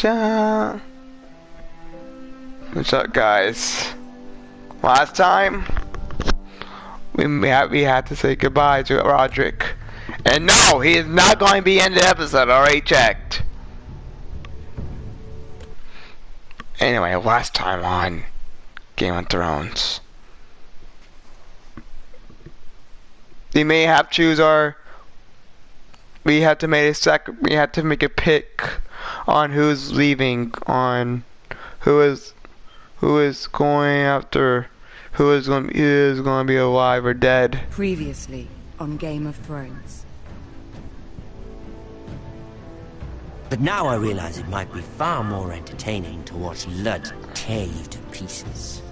Da. What's up, guys? Last time we had to say goodbye to Roderick, and no, he is not going to be in the episode. Already checked. Anyway, last time on Game of Thrones, we may have to choose our. We had to make a pick on who's leaving, on who is going after, who is going to be alive or dead. Previously on Game of Thrones. But now I realize it might be far more entertaining to watch Lud tear you to pieces.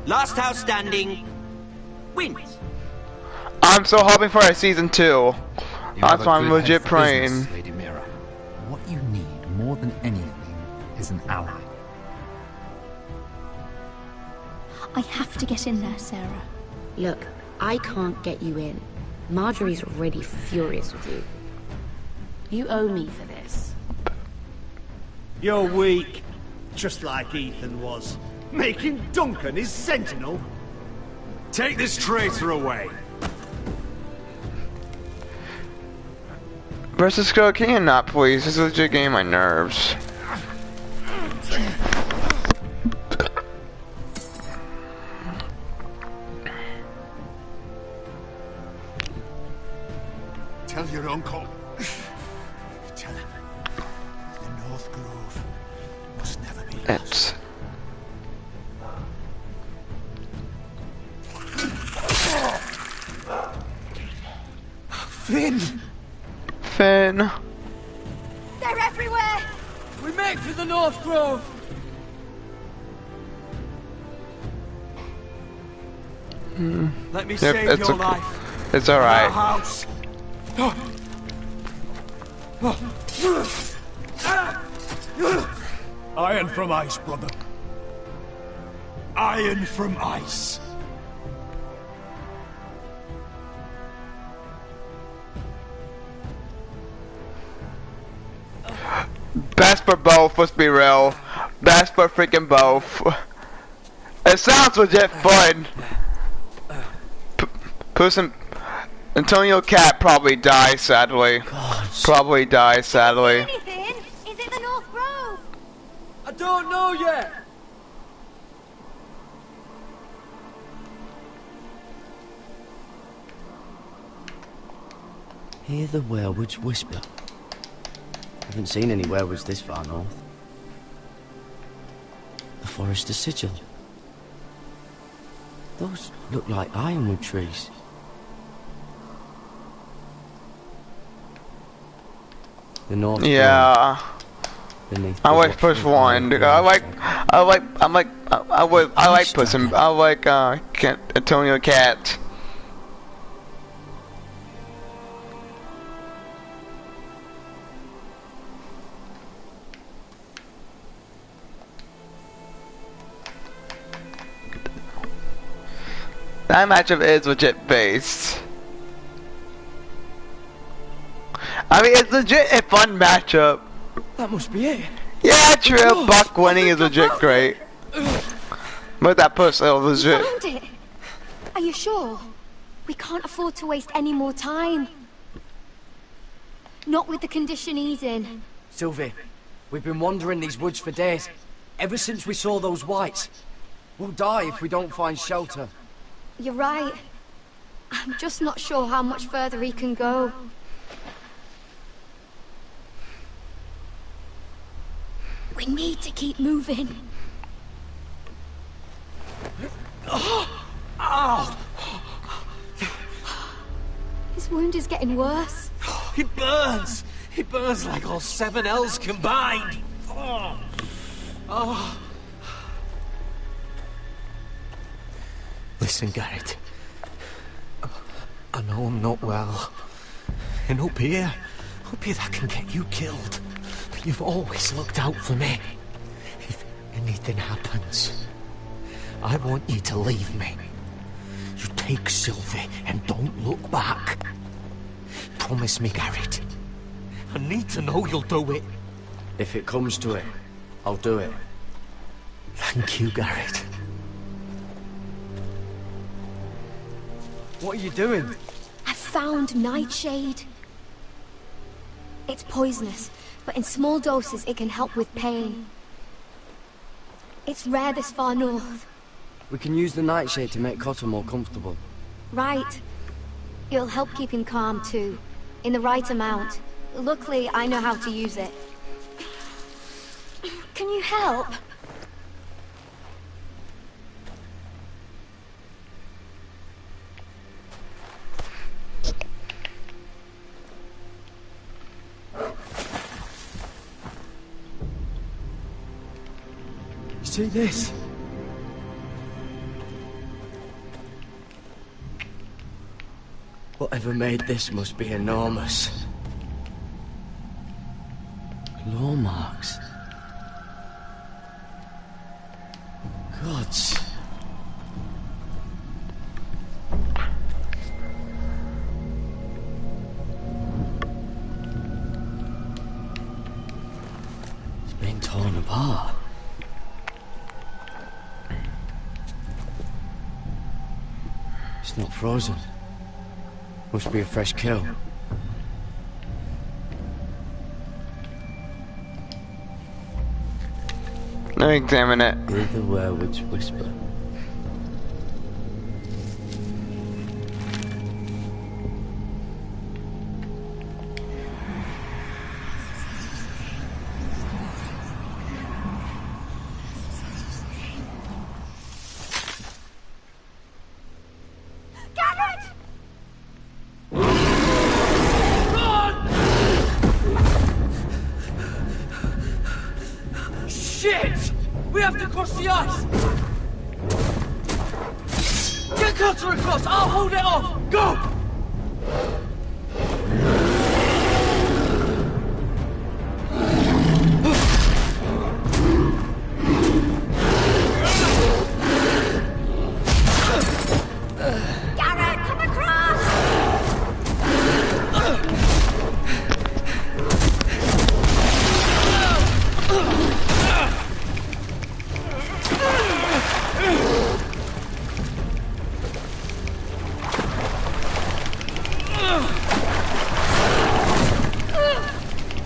Last house standing wins. I'm so hoping for a season 2. That's why I'm legit praying. Business, Lady Mira. What you need more than anything is an ally. I have to get in there, Sarah. Look, I can't get you in. Marjorie's already furious with you. You owe me for this. You're weak. Just like Ethan was. Making Duncan his sentinel. Take this traitor away. Versus Girl, can you not, please? This is legit getting my nerves. Tell your uncle. Tell him. The North Grove must never be lost. Finn! Finn! They're everywhere! We make for the North Grove! Let me save your life. It's alright. House. Iron from ice, brother. Iron from ice. Best for both, let's be real. Best for freaking both. It sounds legit fun. Antonio Cat probably dies sadly. Probably dies sadly. Anything? Is it the North Grove? I don't know yet. Hear the werewolves whisper. Haven't seen any werewolves this far north. The Forester Sigil. Those look like ironwood trees. The North. Yeah. I like push one. I like pushing. I like Antonio Cat. That matchup is legit based. I mean, it's legit a fun matchup. That must be it. Yeah, true. Buck winning is legit great. But that push is legit. Found it. Are you sure? We can't afford to waste any more time. Not with the condition he's in. Sylvie, we've been wandering these woods for days. Ever since we saw those whites. We'll die if we don't find shelter. You're right. I'm just not sure how much further he can go. We need to keep moving. His wound is getting worse. He burns. He burns like all 7 L's combined. Listen, Gared. I know I'm not well. And up here that can get you killed. But you've always looked out for me. If anything happens, I want you to leave me. You take Sylvie and don't look back. Promise me, Gared. I need to know you'll do it. If it comes to it, I'll do it. Thank you, Gared. What are you doing? I found nightshade. It's poisonous, but in small doses it can help with pain. It's rare this far north. We can use the nightshade to make Cotter more comfortable. Right. It'll help keep him calm too, in the right amount. Luckily, I know how to use it. Can you help? See this? Whatever made this must be enormous. Claw marks. Gods. It's been torn apart. It's not frozen. Must be a fresh kill. Let me examine it. Read the werewolf's whisper. Shit! We have to cross the ice! Get Katara across! I'll hold it off! Go! Gared, come across!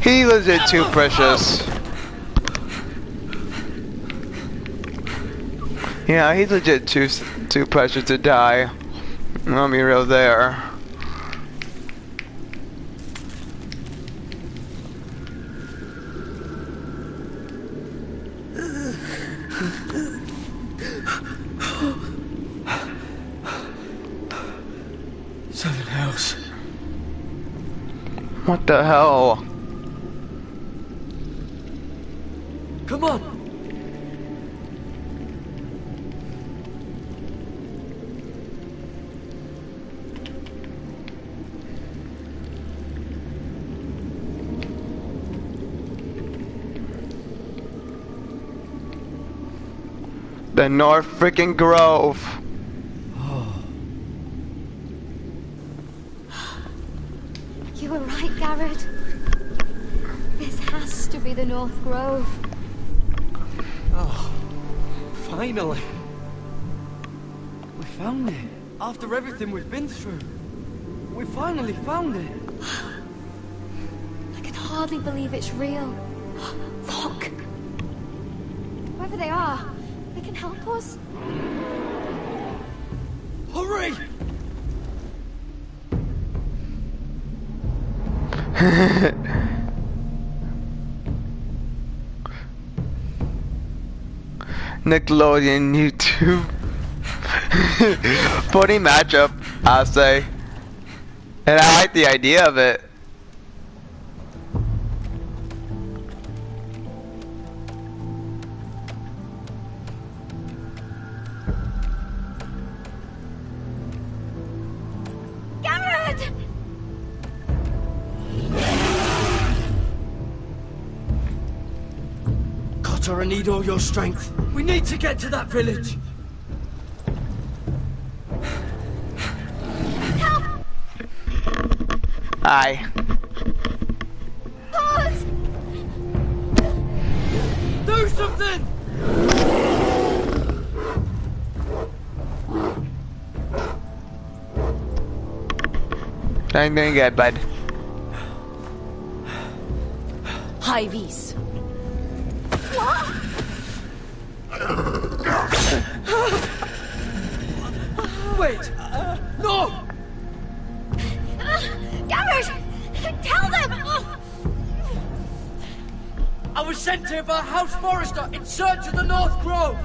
He legit too precious. Yeah, he's legit too precious to die. I'll be real there. Seven hells. What the hell? Come on! The North freaking Grove. You were right, Gared. This has to be the North Grove. Oh, finally. We found it. After everything we've been through. We finally found it. I can hardly believe it's real. Look! Whoever they are, they can help us. Hurry! Nickelodeon YouTube. Funny matchup, I'll say. And I like the idea of it. Gared! Katara, I need all your strength. We need to get to that village. Aye. Do something! I'm doing good, bud. High vis. Wait! No! Gared! Tell them! I was sent here by House Forrester in search of the North Grove!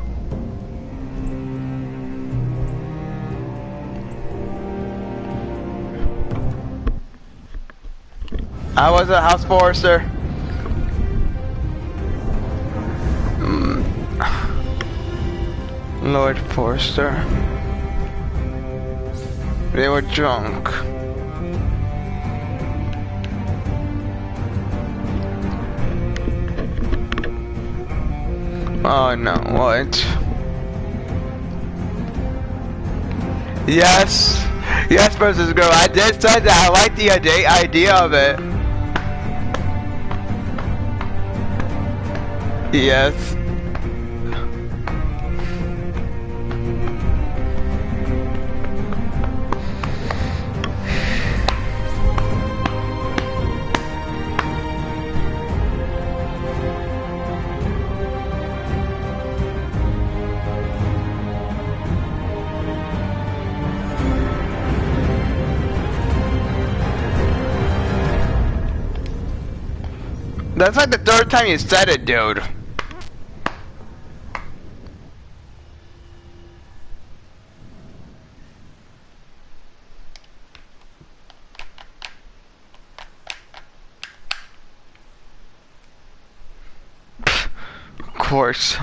I was a house forester. Lord Forrester. They were drunk. Oh no, what? Yes! Yes, versus girl, I did say that. I like the idea of it. Yes. That's like the third time you said it, dude. Of course.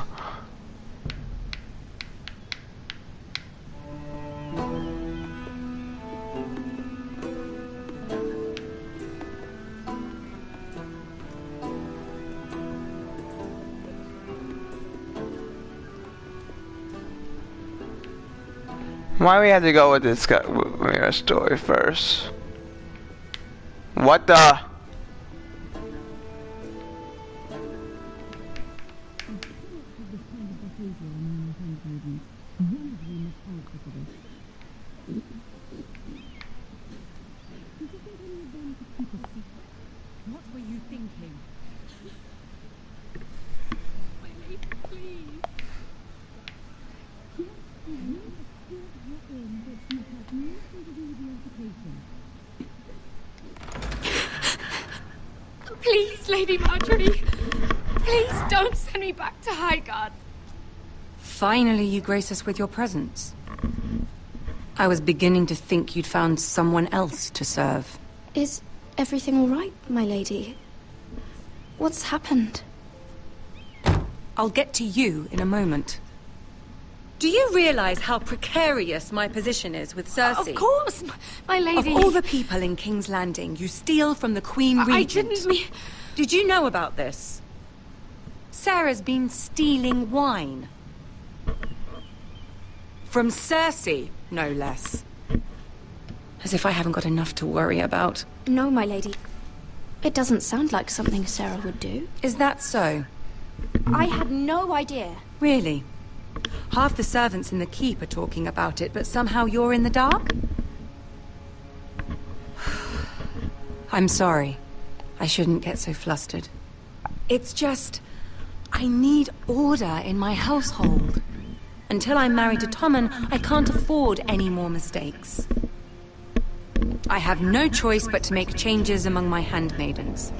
Why we have to go with this Mira story first? What the? What were you thinking? Please, Lady Marjorie. Please don't send me back to Highguard. Finally, you grace us with your presence. I was beginning to think you'd found someone else to serve. Is everything all right, my lady? What's happened? I'll get to you in a moment. Do you realize how precarious my position is with Cersei? Of course, my lady. Of all the people in King's Landing, you steal from the Queen Regent. I didn't mean... Did you know about this? Sarah's been stealing wine. From Cersei, no less. As if I haven't got enough to worry about. No, my lady. It doesn't sound like something Sarah would do. Is that so? I had no idea. Really? Half the servants in the keep are talking about it, but somehow you're in the dark? I'm sorry. I shouldn't get so flustered. It's just... I need order in my household. Until I'm married to Tommen, I can't afford any more mistakes. I have no choice but to make changes among my handmaidens.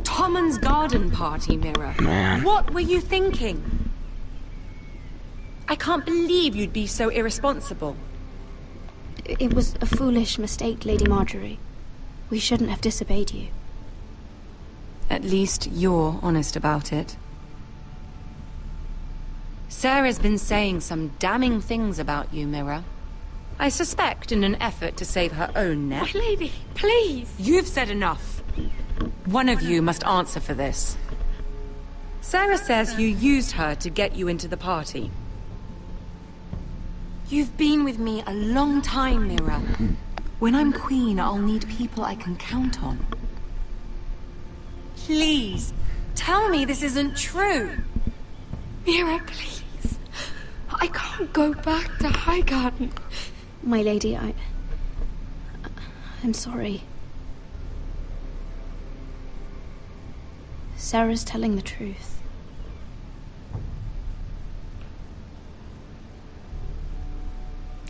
Tommen's garden party, Mira. Man. What were you thinking? I can't believe you'd be so irresponsible. It was a foolish mistake, Lady Marjorie. We shouldn't have disobeyed you. At least you're honest about it. Sarah's been saying some damning things about you, Mira. I suspect in an effort to save her own neck. My lady, please. You've said enough. One of you must answer for this. Sarah says you used her to get you into the party. You've been with me a long time, Mira. When I'm queen, I'll need people I can count on. Please, tell me this isn't true. Mira, please. I can't go back to Highgarden. My lady, I'm sorry. Sarah's telling the truth.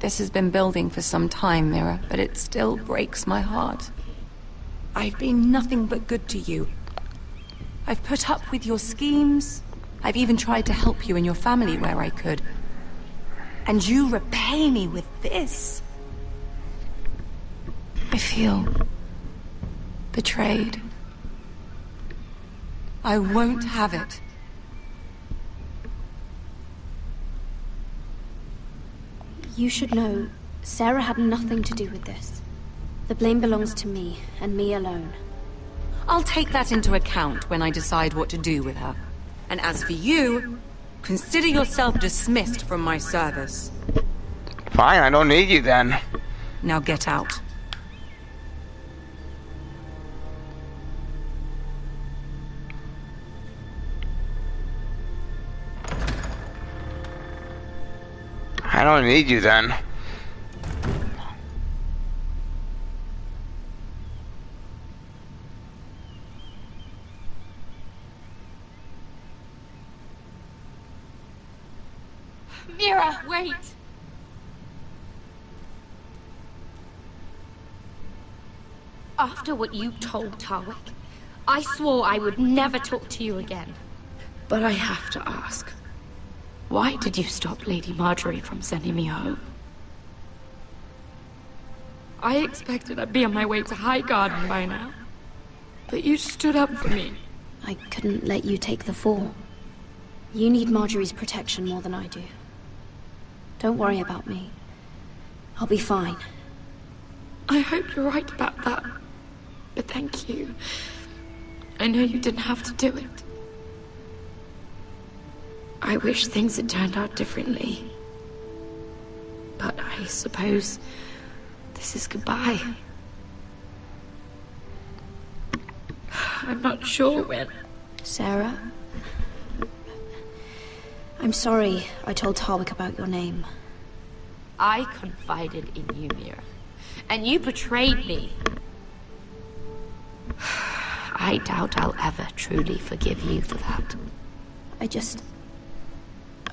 This has been building for some time, Mira, but it still breaks my heart. I've been nothing but good to you. I've put up with your schemes. I've even tried to help you and your family where I could. And you repay me with this. I feel betrayed. I won't have it. You should know, Sarah had nothing to do with this. The blame belongs to me, and me alone. I'll take that into account when I decide what to do with her. And as for you, consider yourself dismissed from my service. Fine, I don't need you then. Now get out. I don't need you then. Mira, wait! After what you told Tarwick, I swore I would never talk to you again. But I have to ask, why did you stop Lady Marjorie from sending me home? I expected I'd be on my way to Highgarden by now. But you stood up for me. I couldn't let you take the fall. You need Marjorie's protection more than I do. Don't worry about me. I'll be fine. I hope you're right about that. But thank you. I know you didn't have to do it. I wish things had turned out differently. But I suppose this is goodbye. I'm not sure when. Sarah? I'm sorry I told Tarwick about your name. I confided in you, Mira. And you betrayed me. I doubt I'll ever truly forgive you for that.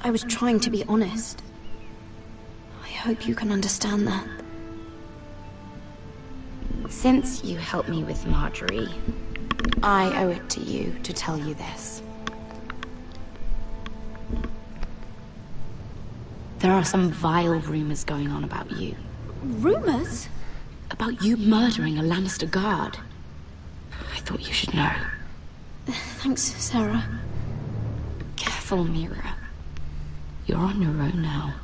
I was trying to be honest. I hope you can understand that. Since you helped me with Marjorie, I owe it to you to tell you this. There are some vile rumors going on about you. Rumors? About you murdering a Lannister guard. I thought you should know. Thanks, Sarah. Careful, Mira. You're on your own now.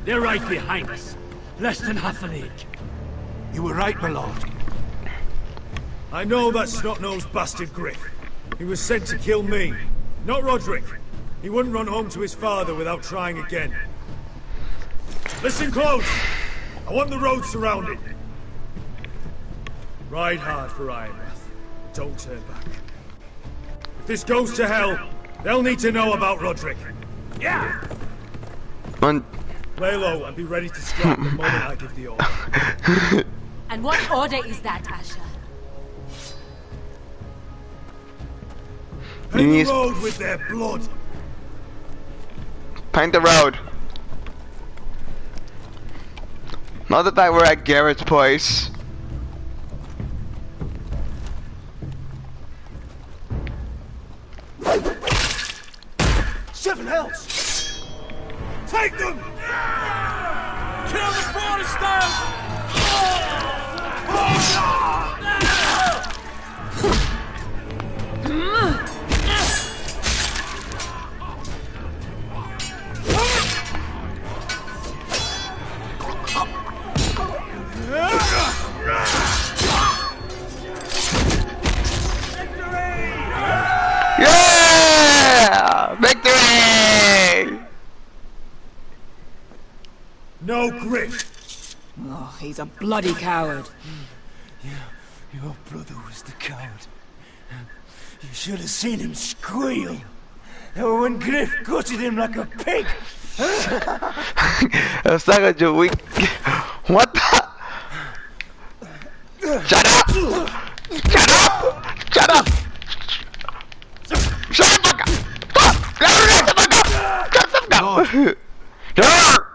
They're right behind us. Less than half a league. You were right, my lord. I know that snot-nosed bastard Griff. He was sent to kill me, not Roderick. He wouldn't run home to his father without trying again. Listen close! I want the road surrounded. Ride hard for Ironrath. Don't turn back. If this goes to hell, they'll need to know about Roderick. Yeah! Lay low and be ready to strike the moment I give the order. And what order is that, Asher? Paint the road with their blood. Paint the road. Not the fact we're at Gared's place. Seven hells! Take them! Kill the Foresters! Yeah! Victory! No grit. Oh, he's a bloody coward. Your brother was the coward. You should have seen him squeal. When Griff gutted him like a pig. It's like a Juvia. What the? Shut up! Shut up! Shut up! Shut the fuck up! Stop! Shut the fuck up! Shut the fuck up! Shut up!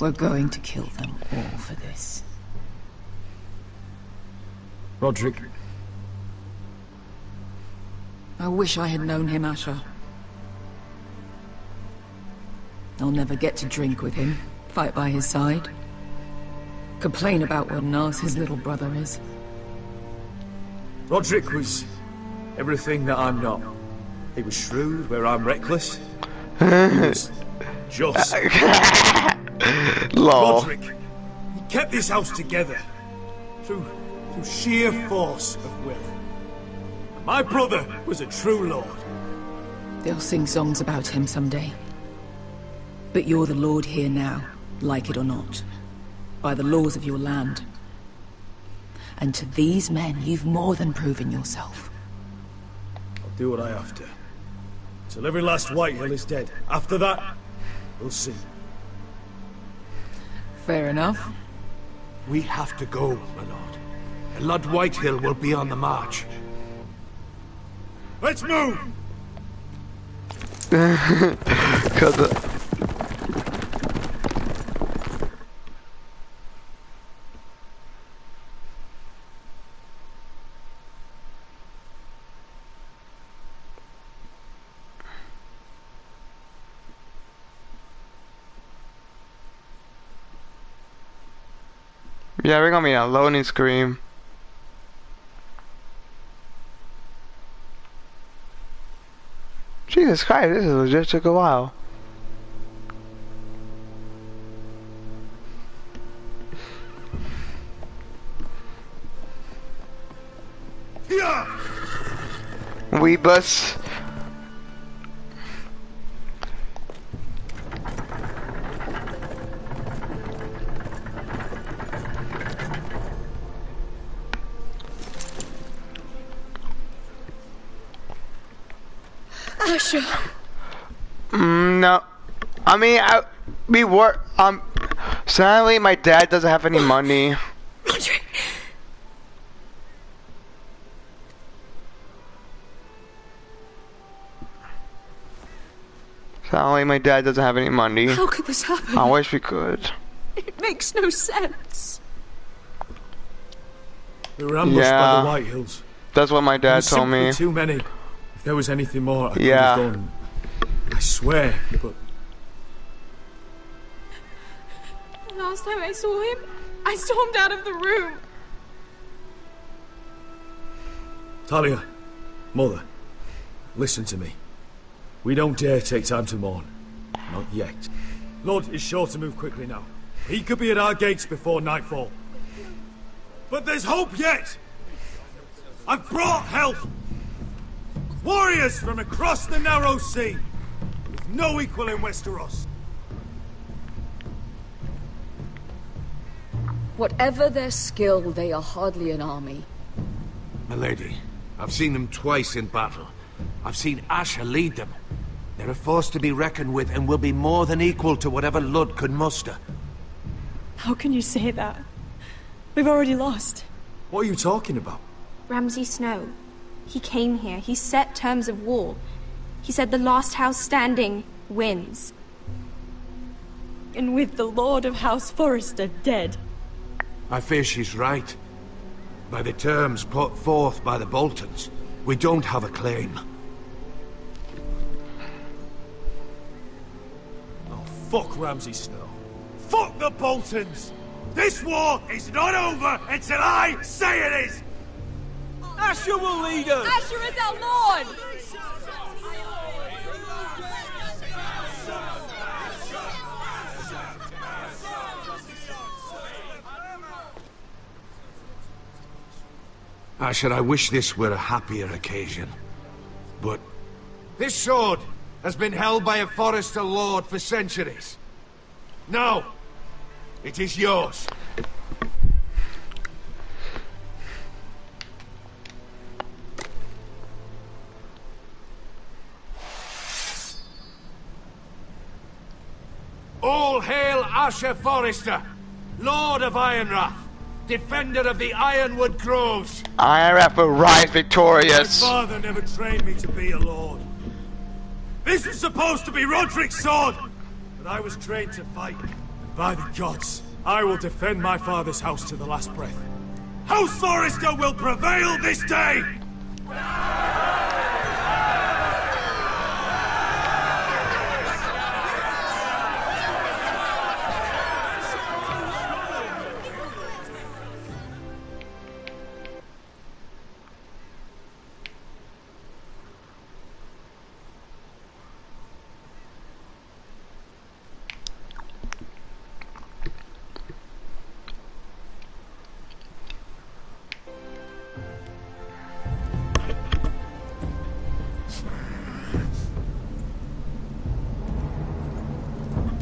We're going to kill them all for this. Roderick. I wish I had known him, Asher. I'll never get to drink with him, fight by his side, complain about what an arse his little brother is. Roderick was everything that I'm not. He was shrewd where I'm reckless. He was just. Roderick, he kept this house together through sheer force of will. My brother was a true lord. They'll sing songs about him someday. But you're the lord here now, like it or not, by the laws of your land. And to these men, you've more than proven yourself. I'll do what I have to. Till every last Whitehill is dead. After that, we'll see. Fair enough. We have to go, my lord. Lord Whitehill will be on the march. Let's move! Yeah, we're gonna be a loading screen. Jesus Christ, this legit took a while. We bus. Asher. No. I mean, we were, sadly my dad doesn't have any money. Roderick. Sadly my dad doesn't have any money. How could this happen? I wish we could. It makes no sense. We were ambushed by the Whitehills. That's what my dad told me. Too many. If there was anything more I could Yeah. have done, I swear, but... Last time I saw him, I stormed out of the room. Talia, Mother, listen to me. We don't dare take time to mourn. Not yet. Lord is sure to move quickly now. He could be at our gates before nightfall. But there's hope yet! I've brought help! Warriors from across the narrow sea, with no equal in Westeros. Whatever their skill, they are hardly an army. Milady, I've seen them twice in battle. I've seen Asher lead them. They're a force to be reckoned with and will be more than equal to whatever Lud could muster. How can you say that? We've already lost. What are you talking about? Ramsay Snow. He came here. He set terms of war. He said the last house standing wins. And with the Lord of House Forrester dead. I fear she's right. By the terms put forth by the Boltons, we don't have a claim. Oh, fuck Ramsay Snow. Fuck the Boltons! This war is not over until I say it is! Asher will lead us! Asher is our lord! Asher, I wish this were a happier occasion. But this sword has been held by a Forrester Lord for centuries. Now, it is yours. All hail Asher Forrester, Lord of Ironrath, defender of the Ironwood Groves. Ironrath will rise victorious. My father never trained me to be a lord. This was supposed to be Roderick's sword, but I was trained to fight. And by the gods, I will defend my father's house to the last breath. House Forrester will prevail this day!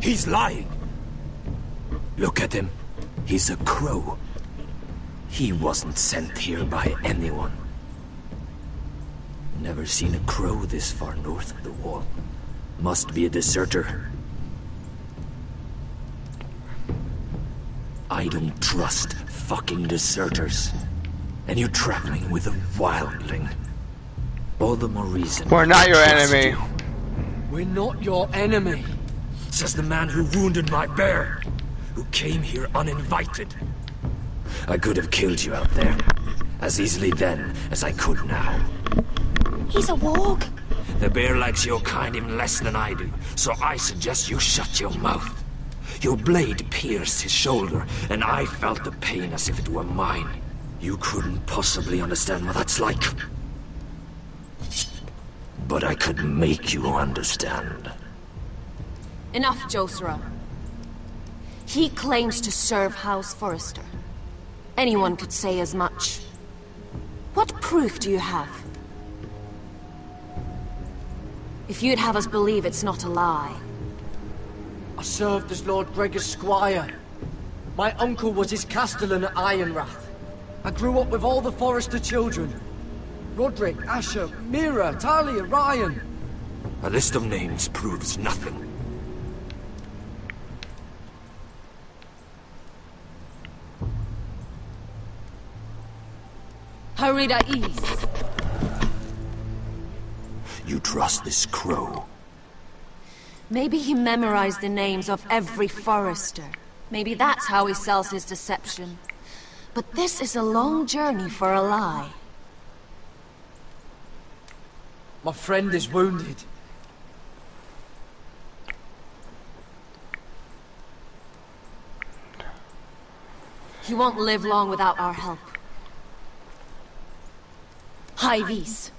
He's lying. Look at him. He's a crow. He wasn't sent here by anyone. Never seen a crow this far north of the wall. Must be a deserter. I don't trust fucking deserters. And you're traveling with a wildling. All the more reason. We're not your enemy. You. We're not your enemy. Says the man who wounded my bear, who came here uninvited. I could have killed you out there, as easily then as I could now. He's a warg. The bear likes your kind even less than I do, so I suggest you shut your mouth. Your blade pierced his shoulder, and I felt the pain as if it were mine. You couldn't possibly understand what that's like. But I could make you understand. Enough, Josura. He claims to serve House Forrester. Anyone could say as much. What proof do you have? If you'd have us believe it's not a lie. I served as Lord Gregor's squire. My uncle was his castellan at Ironrath. I grew up with all the Forrester children. Roderick, Asher, Mira, Talia, Ryan. A list of names proves nothing. Harida East. You trust this crow? Maybe he memorized the names of every Forrester. Maybe that's how he sells his deception. But this is a long journey for a lie. My friend is wounded. He won't live long without our help. Hyves.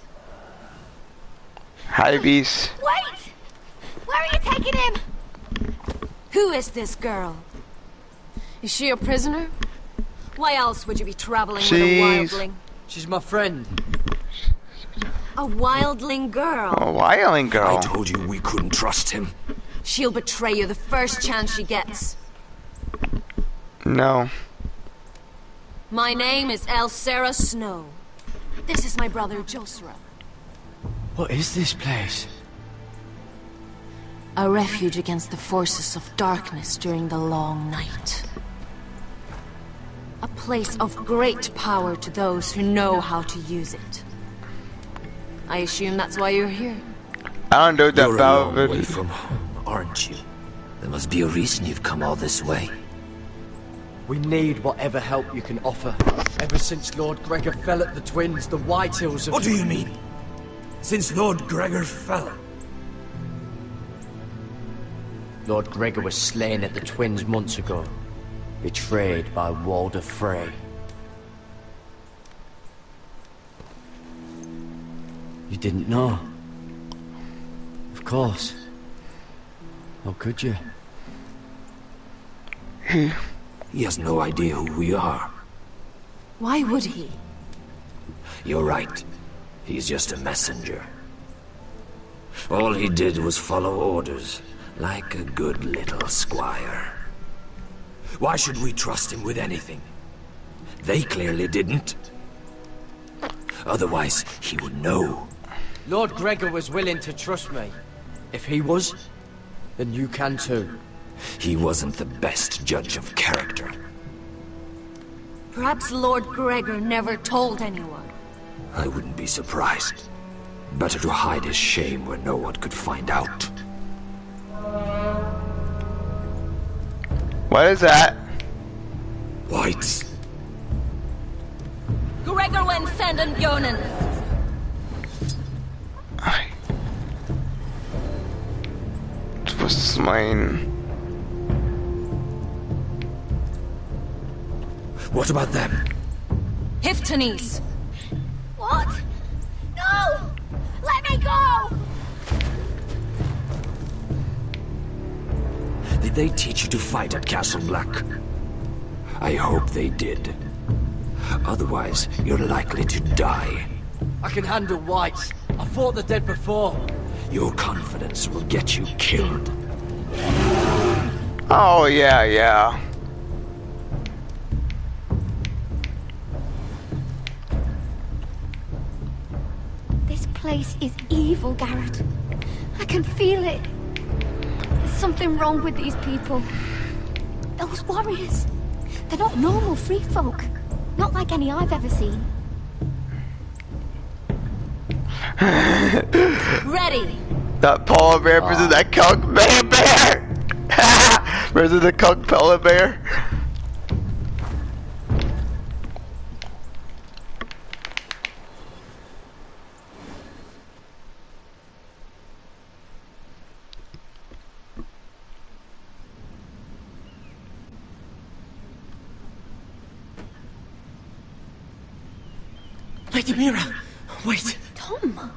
Hyves. Wait! Where are you taking him? Who is this girl? Is she a prisoner? Why else would you be traveling with a wildling? She's my friend. A wildling girl. A wildling girl. I told you we couldn't trust him. She'll betray you the first chance she gets. No. My name is Elsera Snow. This is my brother Josura. What is this place? A refuge against the forces of darkness during the long night. A place of great power to those who know how to use it. I assume that's why you're here. I don't know that You're a long about way it. from home, aren't you? There must be a reason you've come all this way. We need whatever help you can offer. Ever since Lord Gregor fell at the twins, the Whitehills have... What do you mean? Since Lord Gregor fell? Lord Gregor was slain at the twins months ago. Betrayed by Walder Frey. You didn't know? Of course. How could you? He has no idea who we are. Why would he? You're right. He's just a messenger. All he did was follow orders, like a good little squire. Why should we trust him with anything? They clearly didn't. Otherwise, he would know. Lord Gregor was willing to trust me. If he was, then you can too. He wasn't the best judge of character. Perhaps Lord Gregor never told anyone. I wouldn't be surprised. Better to hide his shame where no one could find out. What is that? Whites. Gregor went senden Bjonen. It was mine. What about them? Hiftanis. What? No! Let me go! Did they teach you to fight at Castle Black? I hope they did. Otherwise, you're likely to die. I can handle whites. I fought the dead before. Your confidence will get you killed. Oh, yeah. This place is evil, Gared. I can feel it. There's something wrong with these people. Those warriors. They're not normal free folk. Not like any I've ever seen. Ready. That polar bear versus that conch bear! Versus the conch polar bear. Lady Mira, wait. Tom,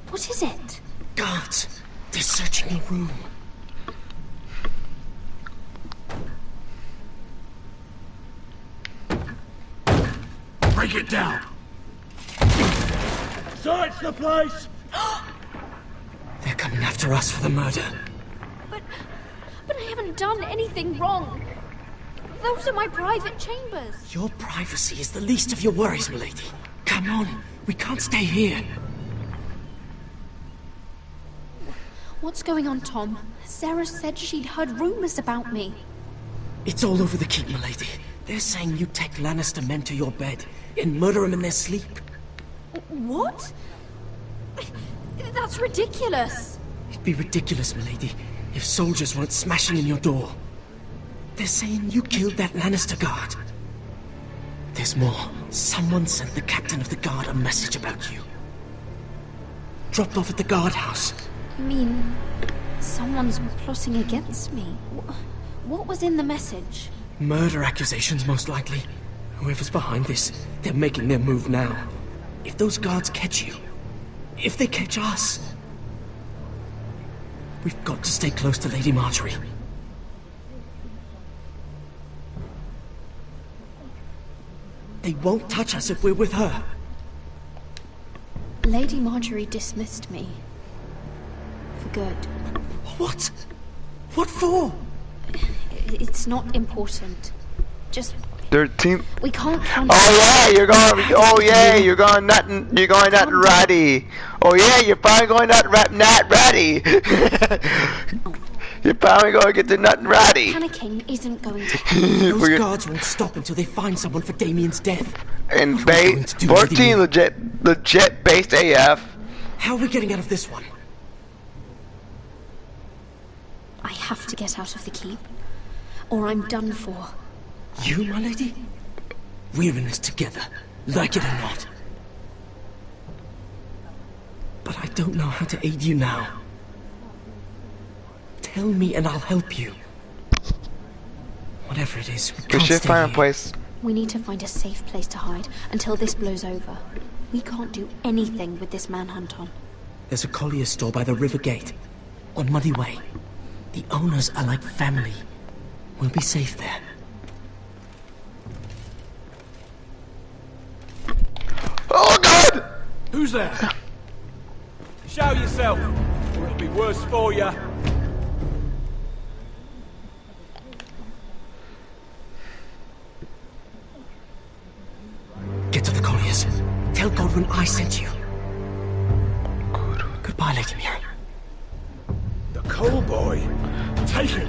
what is it? Guards, they're searching your room. Break it down! Search the place! They're coming after us for the murder. But I haven't done anything wrong. Those are my private chambers. Your privacy is the least of your worries, milady. Come on, we can't stay here. What's going on, Tom? Sarah said she'd heard rumors about me. It's all over the keep, milady. They're saying you take Lannister men to your bed and murder them in their sleep. What? That's ridiculous. It'd be ridiculous, milady, if soldiers weren't smashing in your door. They're saying you killed that Lannister guard. There's more. Someone sent the captain of the guard a message about you. Dropped off at the guardhouse. You mean someone's plotting against me? What was in the message? Murder accusations, most likely. Whoever's behind this, they're making their move now. If those guards catch you, if they catch us, we've got to stay close to Lady Marjorie. They won't touch us if we're with her. Lady Marjorie dismissed me. For good. What? What for? It's not important. Just... 13. We can't count... Oh yeah, you're going. Oh yeah, you're going nothing. You're going nothing ratty. Oh yeah, you're finally going not ratty. You're probably going to get the nothing ratty. Panicking isn't going to... Those guards won't stop until they find someone for Damien's death. And base 14 legit based AF. How are we getting out of this one? have to get out of the keep, or I'm done for. You, my lady? We're in this together, like it or not. But I don't know how to aid you now. Tell me and I'll help you. Whatever it is, We should find a place. We need to find a safe place to hide until this blows over. We can't do anything with this manhunt on. There's a collier store by the river gate, on Muddy Way. The owners are like family. We'll be safe there. Oh God! Who's there? Show yourself, or it'll be worse for you. Get to the colliers. Tell Godwin I sent you. Goodbye, Lady Mira. The coal boy. Take him.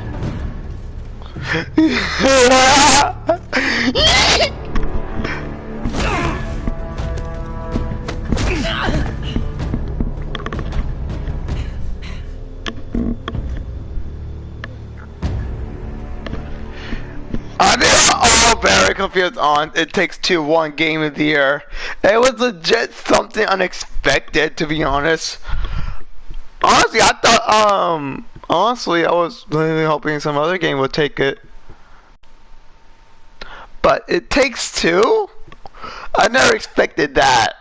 I'm all very confused on It Takes Two one game of the year. It was legit something unexpected, to be honest. Honestly, I thought, honestly, I was really hoping some other game would take it. But It Takes Two? I never expected that.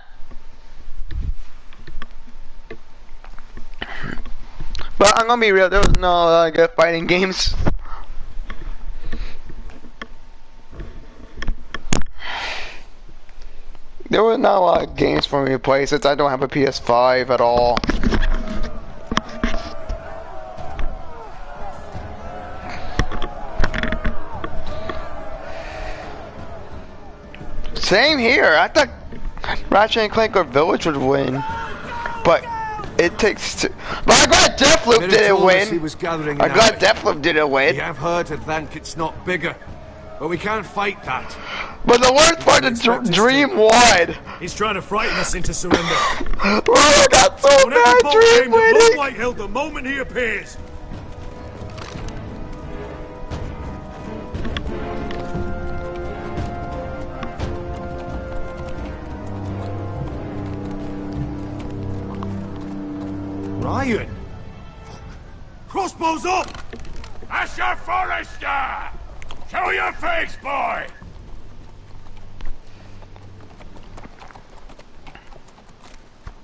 But I'm gonna be real, there was no good fighting games. There were not a lot of games for me to play since I don't have a PS5 at all. Same here. I thought Ratchet and Clank or Village would win, but It Takes Two. But I'm glad Deathloop didn't win. I'm glad Deathloop didn't win. We have heard to think it's not bigger, but we can't fight that. But the worst part is Dream won. He's trying to frighten us into surrender. Oh, that's so bad, Dream winning. White Hill the moment he appears. Ryan! Crossbows up! Asher Forrester! Show your face, boy!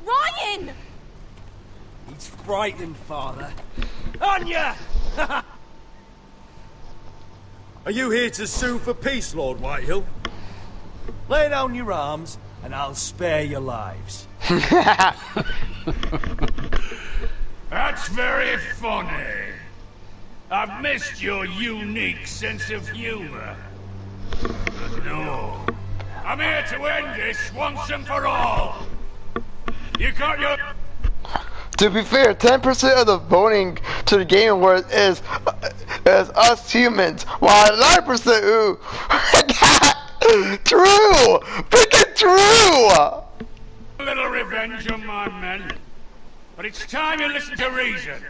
Ryan! He's frightened, Father. Anya! Are you here to sue for peace, Lord Whitehill? Lay down your arms, and I'll spare your lives. That's very funny. I've missed your unique sense of humor. But no. I'm here to end this once and for all. You got your... To be fair, 10% of the voting to the Game Awards is us humans, while 9% ooh. True! Freaking true! A little revenge on my men. But it's time you listen to reason.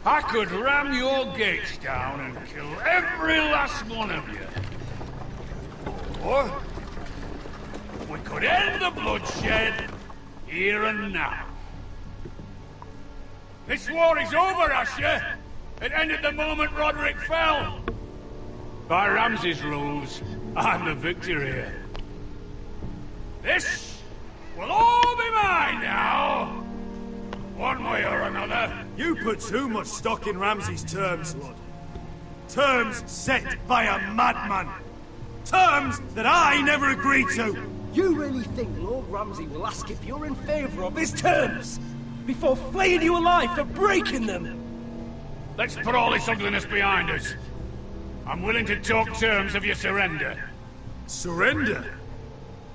I could ram your gates down and kill every last one of you. Or we could end the bloodshed here and now. This war is over, Asher. It ended the moment Roderick fell. By Ramsay's rules, I'm the victor here. This will all be mine now. One way or another. You put too much stock in Ramsay's terms, Lord. Terms set by a madman. Terms that I never agreed to. You really think Lord Ramsay will ask if you're in favor of his terms before flaying you alive for breaking them? Let's put all this ugliness behind us. I'm willing to talk terms of your surrender. Surrender?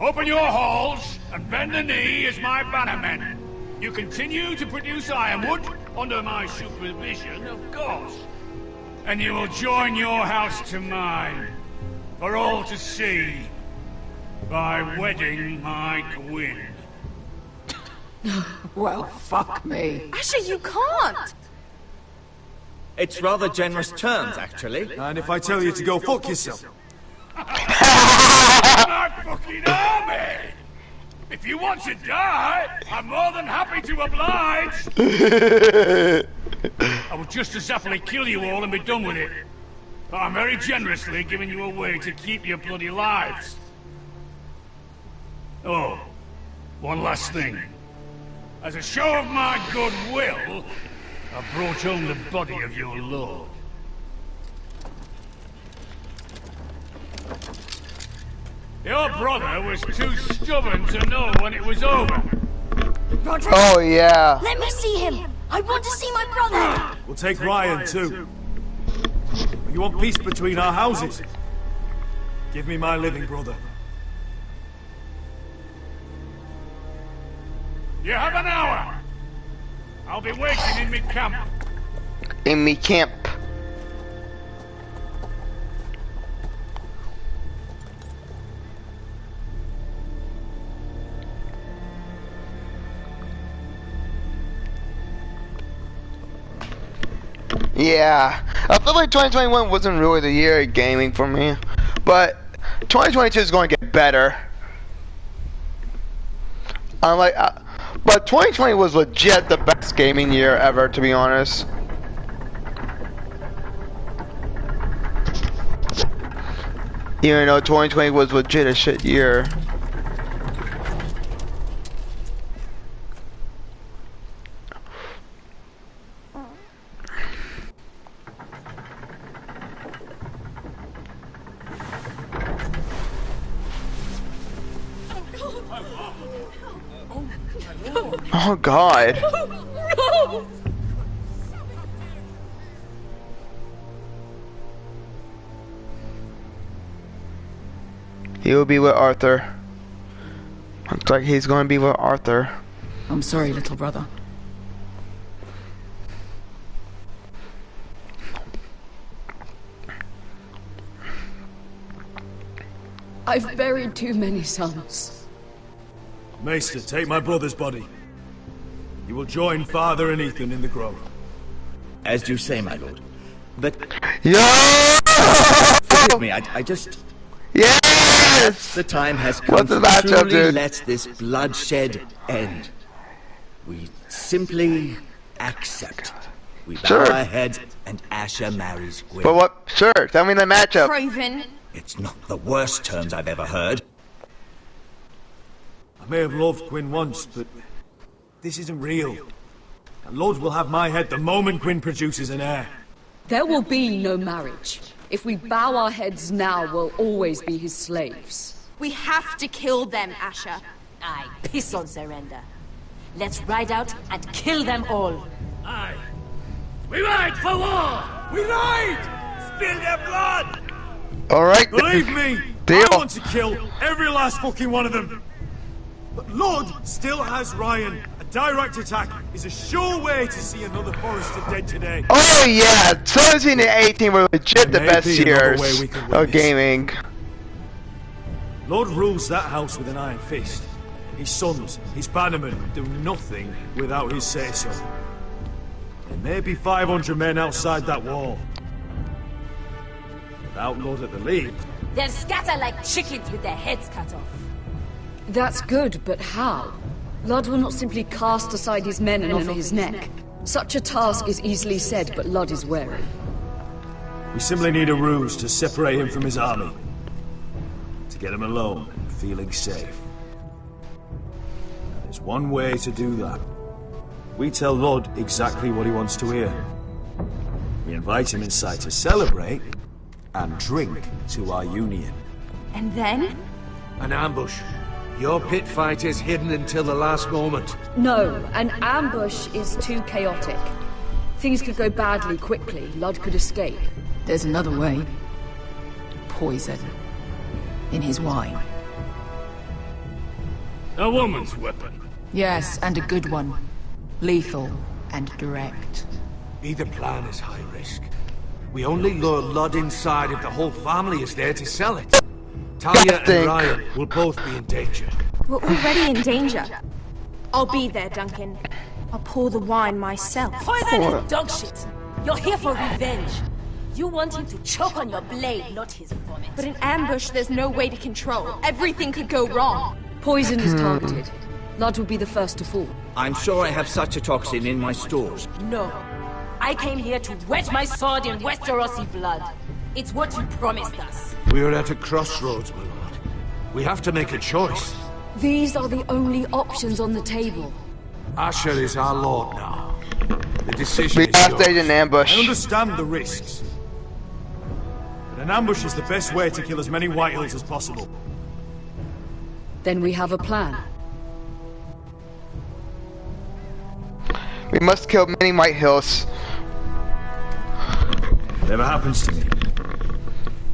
Open your halls and bend the knee as my bannermen. You continue to produce ironwood under my supervision, of course. And you will join your house to mine. for all to see by wedding my Gwyn. Well, fuck me. Asher, you can't! It's rather generous terms, actually. And if I tell you to go fuck yourself? My fucking army! If you want to die, I'm more than happy to oblige. I would just as happily kill you all and be done with it. But I'm very generously giving you a way to keep your bloody lives. Oh, one last thing. As a show of my goodwill, I brought home the body of your lord. Your brother was too stubborn to know when it was over. Roderick! Oh, yeah. Let me see him! I want to see my brother! We'll take Ryan, too. You want peace between our houses? Give me my living brother. You have an hour. I'll be waiting in mid-camp. In me camp. Yeah, I feel like 2021 wasn't really the year of gaming for me, but 2022 is going to get better. But 2020 was legit the best gaming year ever, to be honest. Even though 2020 was legit a shit year. Oh God. No! He will be with Arthur. Looks like he's going to be with Arthur. I'm sorry, little brother. I've buried too many sons. Maester, take my brother's body. You will join Father and Ethan in the grove. As you say, my lord. But... Yeah! Forgive me, I just... Yes! The time has come What's the to matchup, truly dude? let this bloodshed end. We simply accept. We bow Sure. our heads and Asher marries Gwyn. But what? Sure, tell me the matchup. Craven. It's not the worst terms I've ever heard. I may have loved Gwyn once, but this isn't real. And Lord will have my head the moment Gwyn produces an heir. There will be no marriage. If we bow our heads now, we'll always be his slaves. We have to kill them, Asher. Aye, piss on surrender. Let's ride out and kill them all. Aye. We ride for war! We ride! Spill their blood! Alright. Believe me, Deal. I want to kill every last fucking one of them. But Lord still has Ryan. A direct attack is a sure way to see another Forrester dead today. Oh yeah, 17 and 18 were legit the There may best be another years way we can win of this. gaming. Lord rules that house with an iron fist. His sons, his bannermen, do nothing without his say-so. There may be 500 men outside that wall. Without Lord at the lead, They'll scatter like chickens with their heads cut off. That's good, but how? Lud will not simply cast aside his men and offer his neck. Such a task is easily said, but Lud is wary. we simply need a ruse to separate him from his army. To get him alone and feeling safe. There's one way to do that. We tell Lord exactly what he wants to hear. We invite him inside to celebrate and drink to our union. And then? An ambush. Your pit fight is hidden until the last moment. No, an ambush is too chaotic. Things could go badly quickly. Lud could escape. There's another way. Poison. In his wine. A woman's weapon. Yes, and a good one. Lethal and direct. Either plan is high risk. We only lure Lud inside if the whole family is there to sell it. Talia and Ryan will both be in danger. We're already in danger. I'll be there, Duncan. I'll pour the wine myself. Poison is dog shit. You're here for revenge. You want him to choke on your blade, not his vomit. But in ambush, there's no way to control. Everything could go wrong. Poison is targeted. Lud will be the first to fall. I'm sure I have such a toxin in my stores. No. I came here to wet my sword in Westerosi blood. It's what you promised us. We are at a crossroads, my lord. We have to make a choice. These are the only options on the table. Asher is our lord now. The decision We is have yours. stayed in ambush. I understand the risks. But an ambush is the best way to kill as many Whitehills as possible. Then we have a plan. We must kill many Whitehills. Whatever happens to me,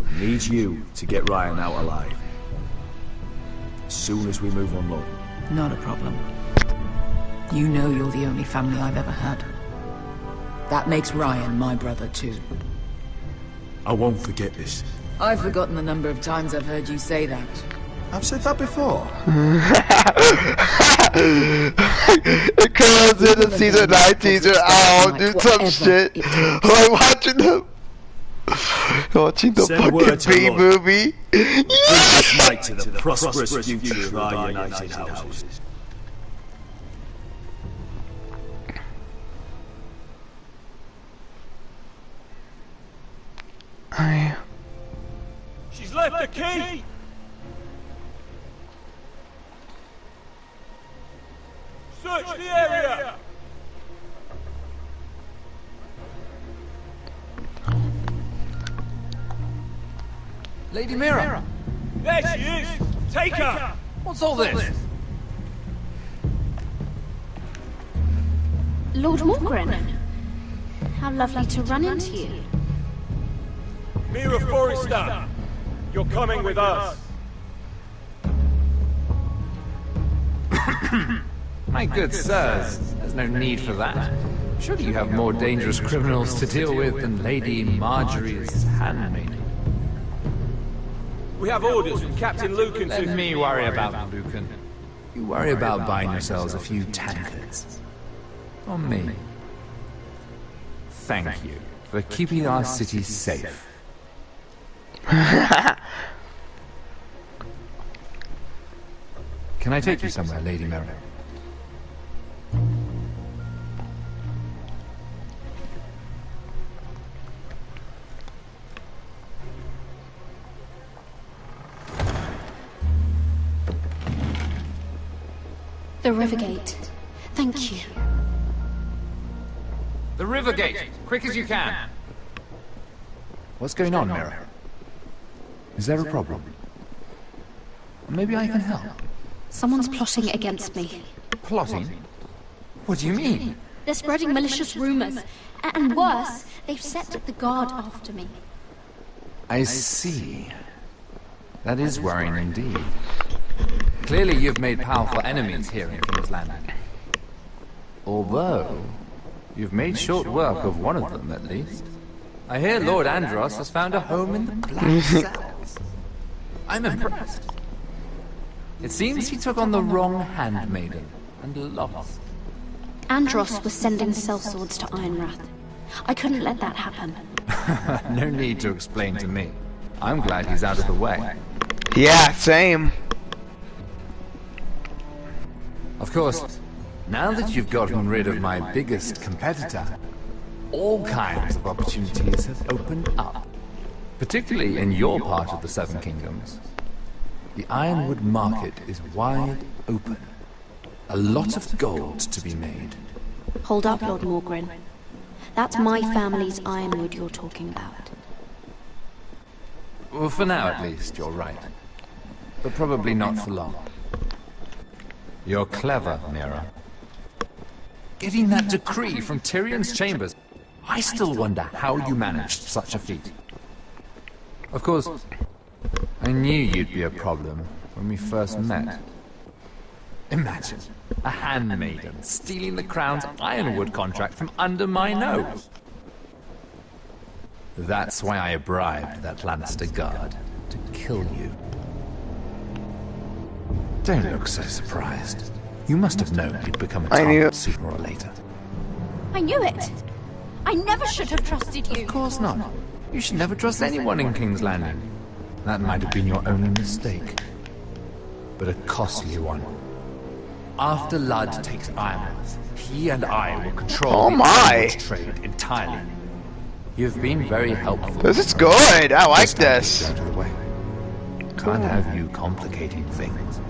I need you to get Ryan out alive. As soon as we move on loan. Not a problem. You know you're the only family I've ever had. That makes Ryan my brother too. I won't forget this. I've forgotten the number of times I've heard you say that. I've said that before. It comes in the season 9 teaser. I'll do some shit. Like watching the fucking B movie. Might to the prosperous future of our united houses. She's left the key! Search the area! Lady Mira! There she is! Take her! What's all this? Lord Morgren. How lovely to run into you. Mira Forrester! You're coming with us! My good sirs, there's no need for that. Surely you have more dangerous criminals to deal with than Lady Marjorie's handmaid. We have orders from Captain Lucan to... Let me worry about Lucan. You worry about buying yourselves a few tankards. On me. Thank you for keeping our city safe. Can I take you somewhere, Lady Mira? The Rivergate. Thank you. The Rivergate! Quick as you can! What's going on, Mira? Is there a problem? Maybe I can help. Someone's plotting against me. Plotting? What do you mean? They're spreading malicious rumors. And worse, they've set the guard after me. I see. That is worrying indeed. Clearly you've made powerful enemies here in King's Landing. Although, you've made short work of one of them at least. I hear Lord Andros has found a home in the Black Cells. I'm impressed. It seems he took on the wrong handmaiden and lost. Andros was sending sellswords to Ironwrath. I couldn't let that happen. No need to explain to me. I'm glad he's out of the way. Yeah, same. Of course, now that you've gotten rid of my biggest competitor, all kinds of opportunities have opened up. Particularly in your part of the Seven Kingdoms. The Ironwood market is wide open. A lot of gold to be made. Hold up, Lord Morgren. That's my family's Ironwood you're talking about. Well, for now at least, you're right. But probably not for long. You're clever, Mira. Getting that decree from Tyrion's chambers, I still wonder how you managed such a feat. Of course, I knew you'd be a problem when we first met. Imagine, a handmaiden stealing the Crown's Ironwood contract from under my nose. That's why I bribed that Lannister guard to kill you. Don't look so surprised. You must have known you'd become a target sooner or later. I knew it! I never should have trusted you! Of course not. You should never trust anyone in King's Landing. That might have been your only mistake. But a costly one. After Ludd takes Ironworth, he and I will control the Ironworth trade entirely. You've been very helpful. This is good. I like this. Out of the way. Can't have you complicating things.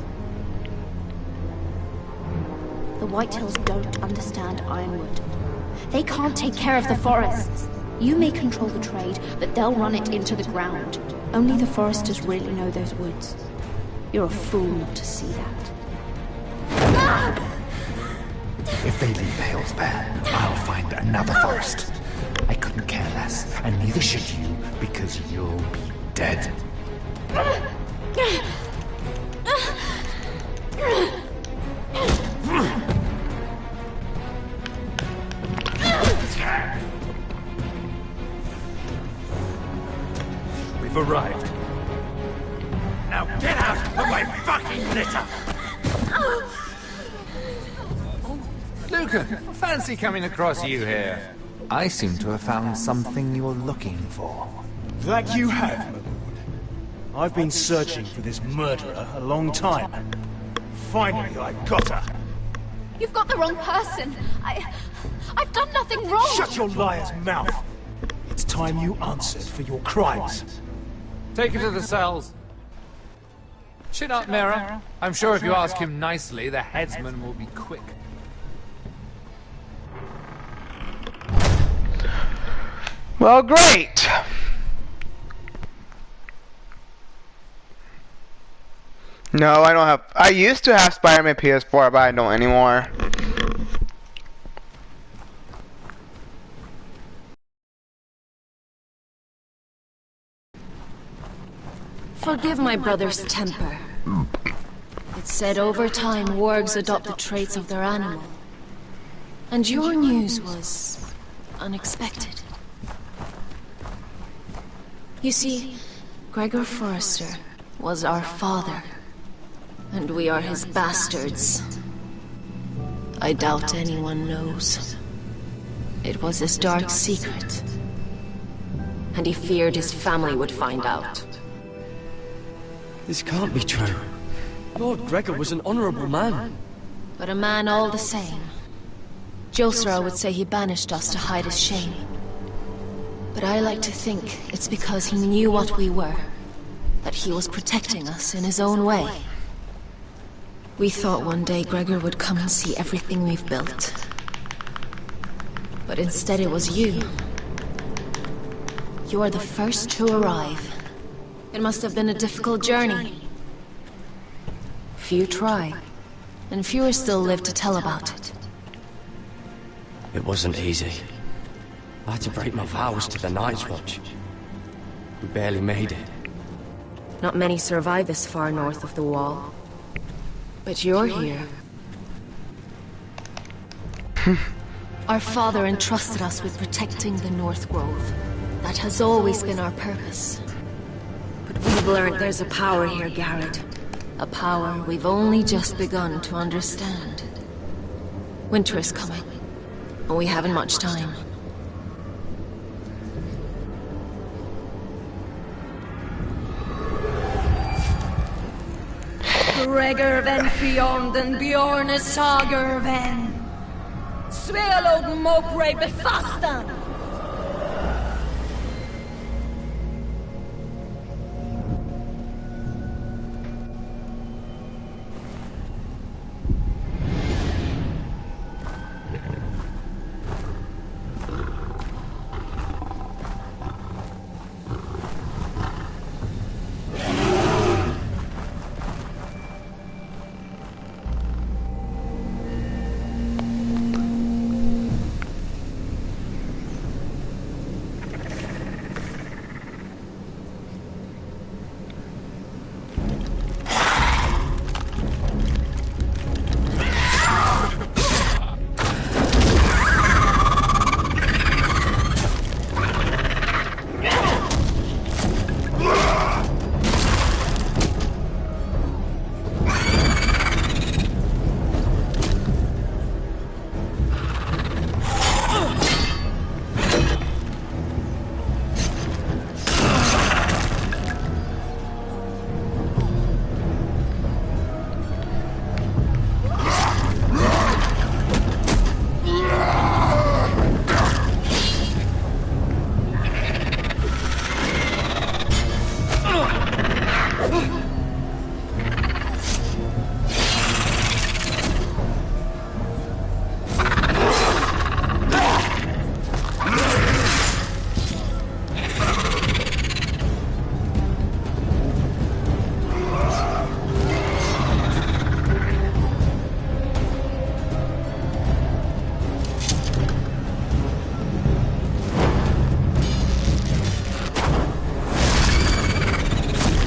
The Whitehills don't understand Ironwood. They can't take care of the forests. You may control the trade, but they'll run it into the ground. Only the foresters really know those woods. You're a fool not to see that. If they leave the hills bare, I'll find another forest. I couldn't care less, and neither should you, because you'll be dead. We've arrived. Now get out of my fucking litter! Luca, fancy coming across you here. I seem to have found something you're looking for. That you have, my lord. I've been searching for this murderer a long time. Finally, I got her. You've got the wrong person. I've done nothing wrong. Shut your liar's mouth. It's time you answered for your crimes. Take her to the cells. Chin up, Mira. I'm sure if you ask him nicely, the headsman will be quick. Well, great. No, I don't have. I used to have Spider-Man PS4, but I don't anymore. Forgive my brother's temper. It's said over time wargs adopt the traits of their animal. And your news was unexpected. You see, Gregor Forrester was our father, and we are his bastards. I doubt anyone knows. It was his dark secret, and he feared his family would find out. This can't be true. Lord Gregor was an honorable man. But a man all the same. Josra would say he banished us to hide his shame. But I like to think it's because he knew what we were. That he was protecting us in his own way. We thought one day Gregor would come and see everything we've built. But instead it was you. You are the first to arrive. It must have been a difficult journey. Few try, and fewer still live to tell about it. It wasn't easy. I had to break my vows to the Night's Watch. We barely made it. Not many survive this far north of the Wall. But you're here. Our father entrusted us with protecting the North Grove. That has always been our purpose. But we've learned there's a power here, Gared. A power we've only just begun to understand. Winter is coming, and we haven't much time. Gregor ven fionden Bjorne sager ven. Swelod mopre befastan.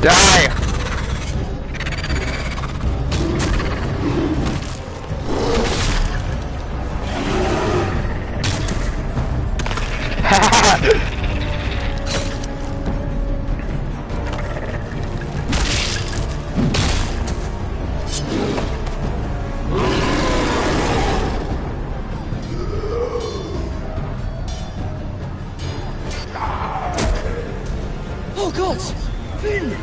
Die! Oh God! Finn!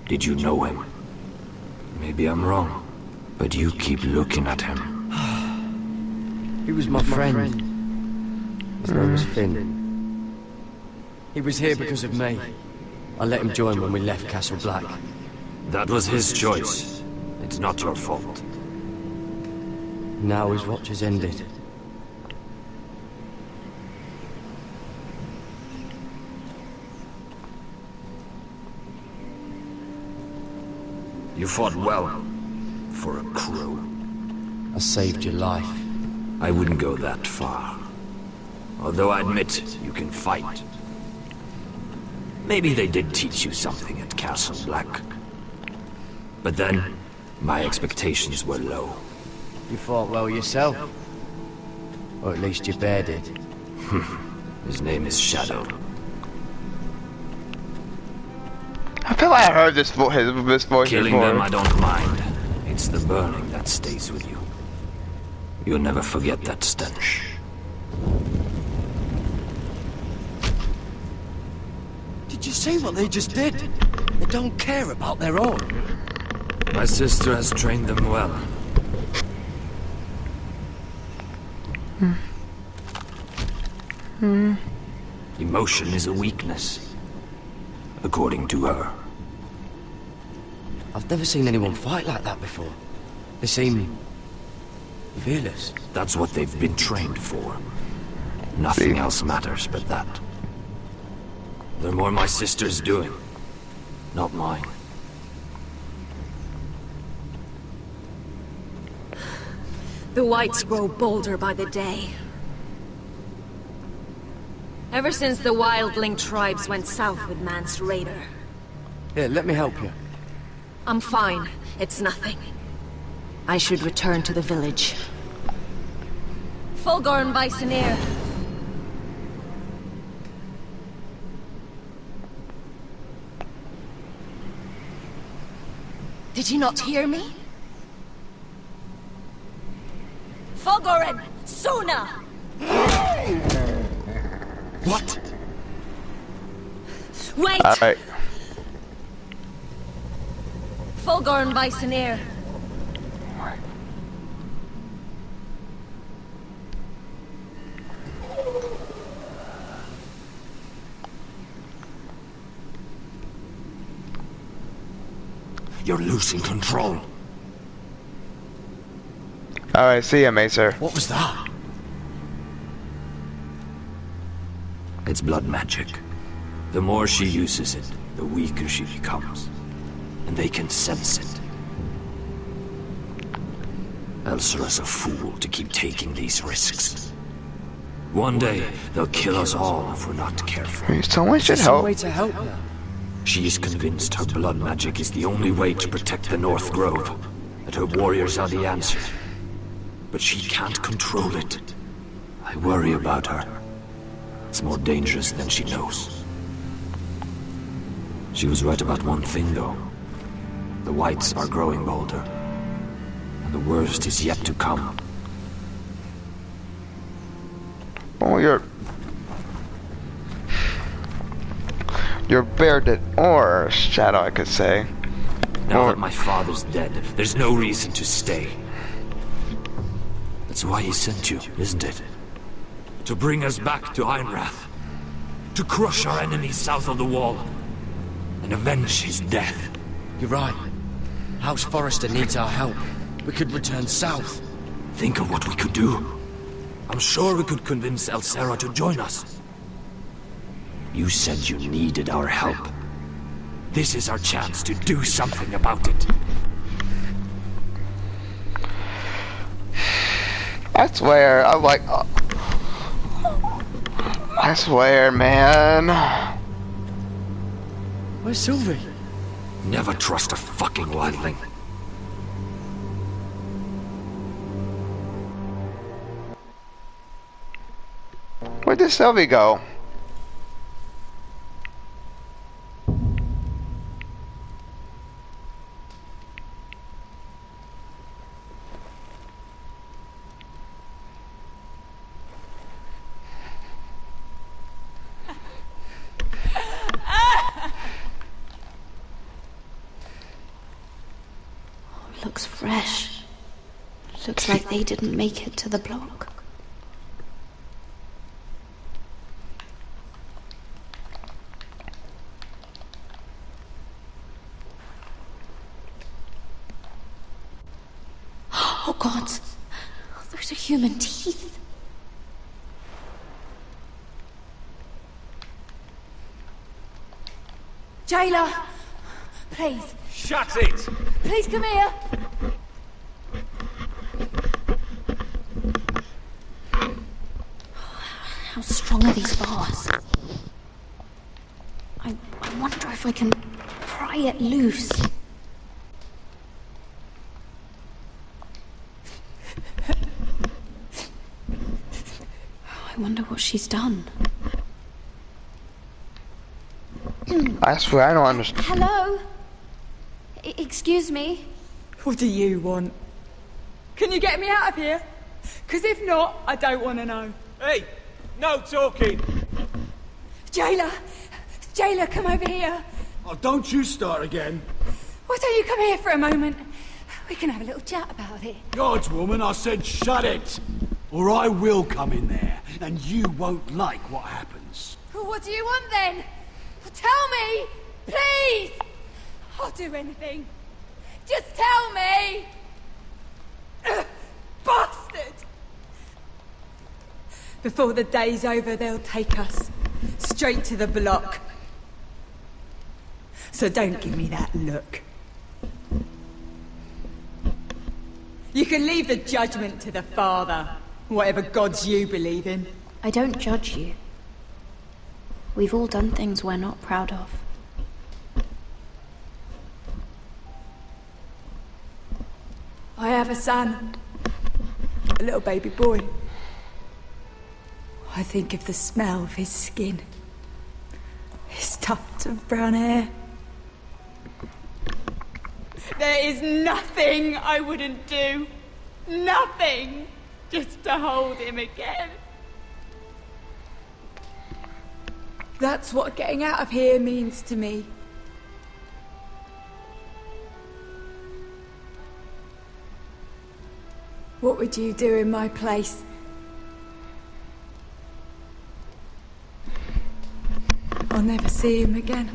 Did you know him? Maybe I'm wrong, but you keep looking at him. He was my friend. His name was Finn. He was here because of me. I let him join when we left Castle Black. That was his choice. It's not your fault. Now his watch has ended. You fought well. For a crow. I saved your life. I wouldn't go that far. Although I admit, you can fight. Maybe they did teach you something at Castle Black. But then, my expectations were low. You fought well yourself. Or at least your bear did. His name is Shadow. I feel like I heard this voice Killing before. them I don't mind. It's the burning that stays with you. You'll never forget that stench. Did you see what they just did? They don't care about their own. My sister has trained them well. Emotion is a weakness. According to her. I've never seen anyone fight like that before. They seem fearless. That's what they've been trained for. Nothing else matters but that. The more my sister's doing, not mine. The whites grow bolder by the day. Ever since the wildling tribes went south with Mance Raider. Here, let me help you. I'm fine. It's nothing. I should return to the village. Fulgor and Bisoneer. Did you not hear me? Fulgor, Suna! What? Wait! Alright. Fulgor and Bisoneer. You're losing control. Alright, see ya, Macer. What was that? It's blood magic. The more she uses it, the weaker she becomes. and they can sense it. Elsera's a fool to keep taking these risks. One day, they'll kill us all if we're not careful. Someone should help. Some way to help her. She is convinced her blood magic is the only way to protect the North Grove, that her warriors are the answer. But she can't control it. I worry about her. It's more dangerous than she knows. She was right about one thing, though. The Whites are growing bolder. And the worst is yet to come. Oh, you're bearded, or shadow, I could say. Now that my father's dead, there's no reason to stay. That's why he sent you, isn't it? To bring us back to Ironrath. To crush our enemies south of the wall. And avenge his death. You're right. House Forrester needs our help. We could return south. Think of what we could do. I'm sure we could convince Elsera to join us. You said you needed our help. This is our chance to do something about it. I swear, I'm like... I swear, man. Where's Sylvie? Never trust a fucking wildling. Where did Sylvie go? Looks fresh. Looks like they didn't make it to the block. Oh God! Those are human teeth. Jailer! Please. Shut it! Please come here. How strong are these bars? I wonder if I can pry it loose. I wonder what she's done. I swear I don't understand. Hello? Excuse me? What do you want? Can you get me out of here? Because if not, I don't want to know. Hey, no talking. Jailer! Jailer, come over here. Oh, don't you start again. Why don't you come here for a moment? We can have a little chat about it. God's woman, I said shut it. Or I will come in there, and you won't like what happens. Well, what do you want then? Well, tell me! Please! I'll do anything. Just tell me! Bastard! Before the day's over, they'll take us straight to the block. So don't give me that look. You can leave the judgment to the Father, whatever gods you believe in. I don't judge you. We've all done things we're not proud of. I have a son. A little baby boy. I think of the smell of his skin. His tufts of brown hair. There is nothing I wouldn't do. Nothing. Just to hold him again. That's what getting out of here means to me. What would you do in my place? I'll never see him again.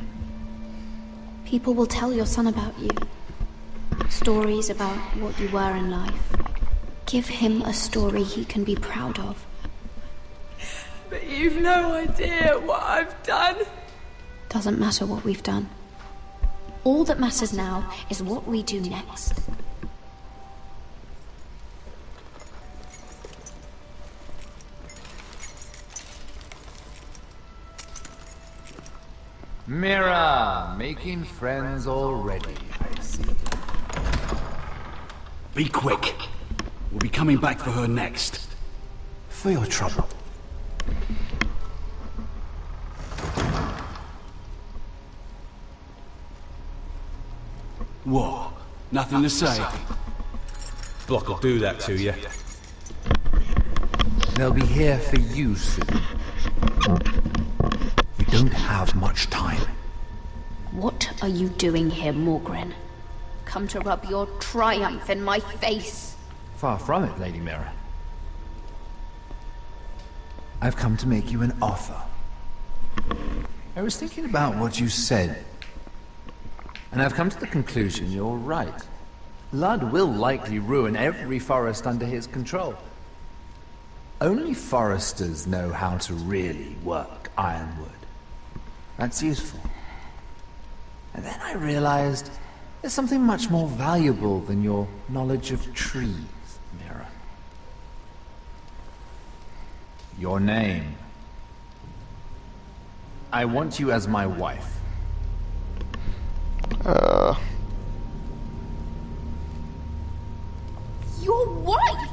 People will tell your son about you. Stories about what you were in life. Give him a story he can be proud of. But you've no idea what I've done. Doesn't matter what we've done. All that matters now is what we do next. Mira, making friends already, I see. Be quick. We'll be coming back for her next. For your trouble. What? Nothing to say? Block will do that to you. They'll be here for you soon. We don't have much time. What are you doing here, Morgren? Come to rub your triumph in my face. Far from it, Lady Mira. I've come to make you an offer. I was thinking about what you said, and I've come to the conclusion you're right. Ludd will likely ruin every forest under his control. Only foresters know how to really work ironwood. That's useful. And then I realized there's something much more valuable than your knowledge of trees, Mira. Your name. I want you as my wife. Your wife?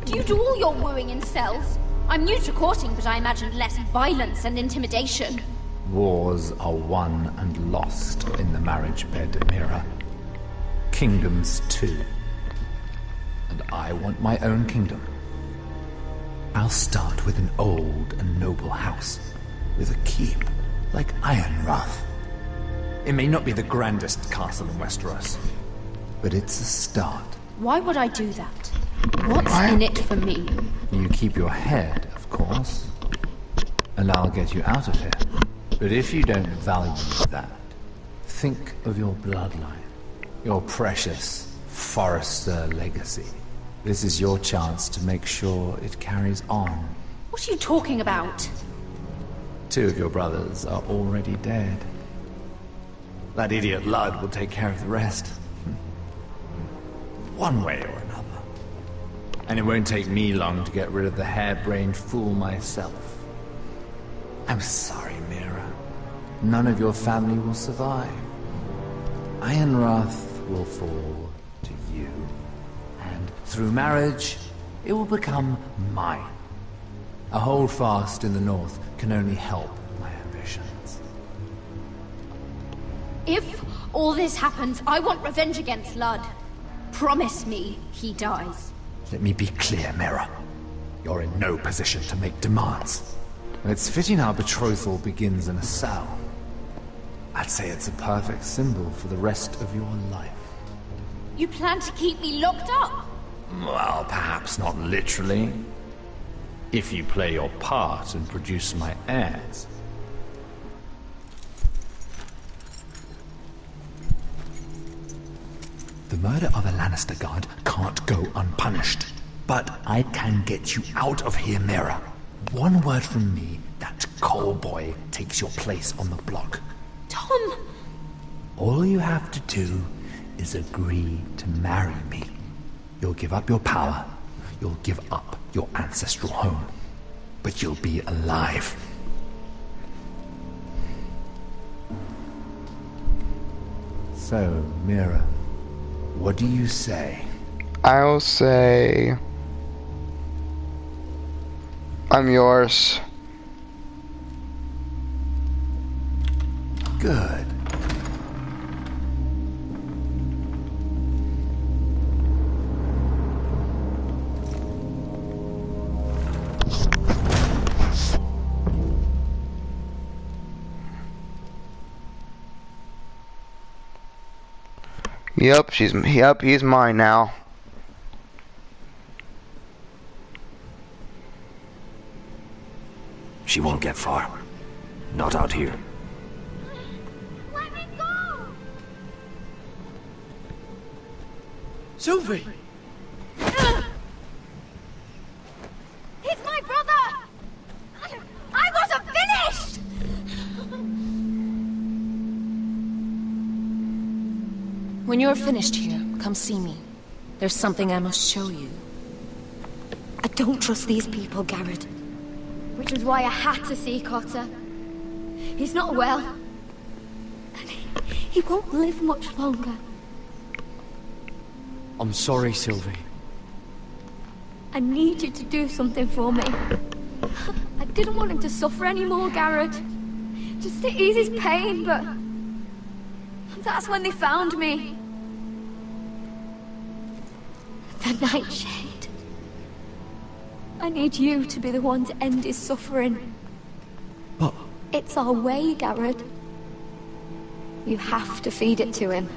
Do you do all your wooing in cells? I'm new to courting, but I imagined less violence and intimidation. Wars are won and lost in the marriage bed, Mira. Kingdoms too. And I want my own kingdom. I'll start with an old and noble house, with a keep, like Ironrath. It may not be the grandest castle in Westeros, but it's a start. Why would I do that? What's in it for me? You keep your head, of course, and I'll get you out of here. But if you don't value that, think of your bloodline, your precious Forrester legacy. This is your chance to make sure it carries on. What are you talking about? 2 of your brothers are already dead. That idiot Ludd will take care of the rest. One way or another. And it won't take me long to get rid of the harebrained fool myself. I'm sorry, Mira. None of your family will survive. Ironrath will fall to you. And through marriage, it will become mine. A holdfast in the north can only help my ambitions. If all this happens, I want revenge against Ludd. Promise me he dies. Let me be clear, Mira. You're in no position to make demands. And it's fitting our betrothal begins in a cell. I'd say it's a perfect symbol for the rest of your life. You plan to keep me locked up? Well, perhaps not literally. If you play your part and produce my heirs. The murder of a Lannister guard can't go unpunished. But I can get you out of here, Mira. One word from me, that coal boy takes your place on the block. Tom! All you have to do is agree to marry me. You'll give up your power. You'll give up your ancestral home. But you'll be alive. So, Mira, what do you say? I'll say... I'm yours. Good. Yep, he's mine now. She won't get far. Not out here. Let me go! Sylvie! He's my brother! I wasn't finished! When you're finished here, come see me. There's something I must show you. I don't trust these people, Gared. Which was why I had to see Cotter. He's not well. And he won't live much longer. I'm sorry, Sylvie. I need you to do something for me. I didn't want him to suffer anymore, Gared. Just to ease his pain, but... that's when they found me. The Nightshade. I need you to be the one to end his suffering. But... it's our way, Gared. You have to feed it to him.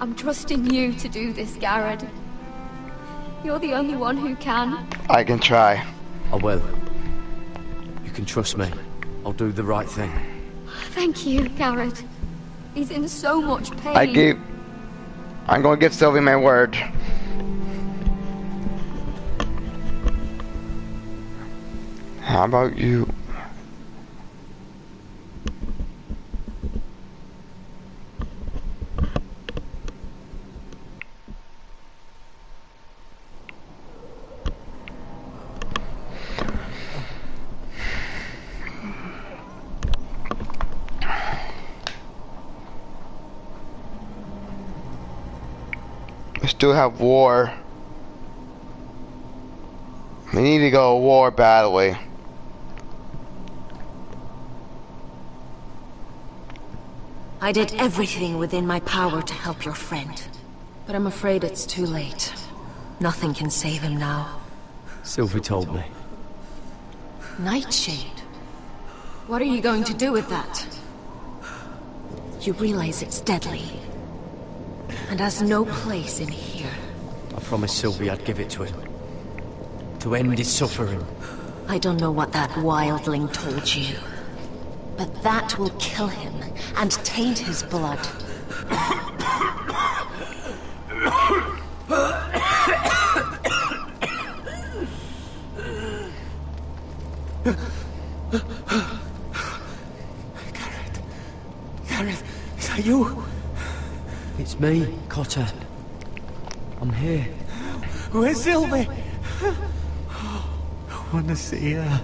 I'm trusting you to do this, Gared. You're the only one who can. I can try. I will. You can trust me. I'll do the right thing. Thank you, Gared. He's in so much pain. I'm going to give Sylvie my word. How about you? We still have war. We need to go to war badly. I did everything within my power to help your friend. But I'm afraid it's too late. Nothing can save him now. Sylvie told me. Nightshade? What are you going to do with that? You realize it's deadly. And has no place in here. I promised Sylvie I'd give it to him. To end his suffering. I don't know what that wildling told you. But that will kill him and taint his blood. Gared, is that you? It's me, Cotter. I'm here. Where's Sylvie? I want to see her.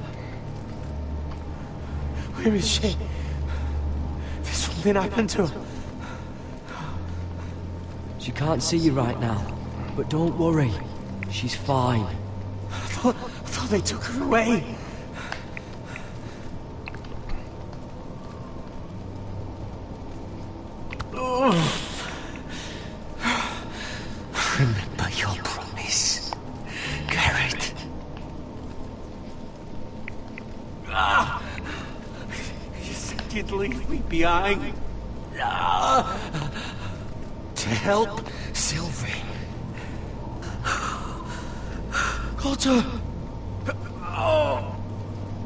Where is she? Did something happen to her? She can't see you right now, but don't worry. She's fine. I thought they took her away. Remember your promise, Gared. You said you'd leave me behind. To help Sylvie. Cotter!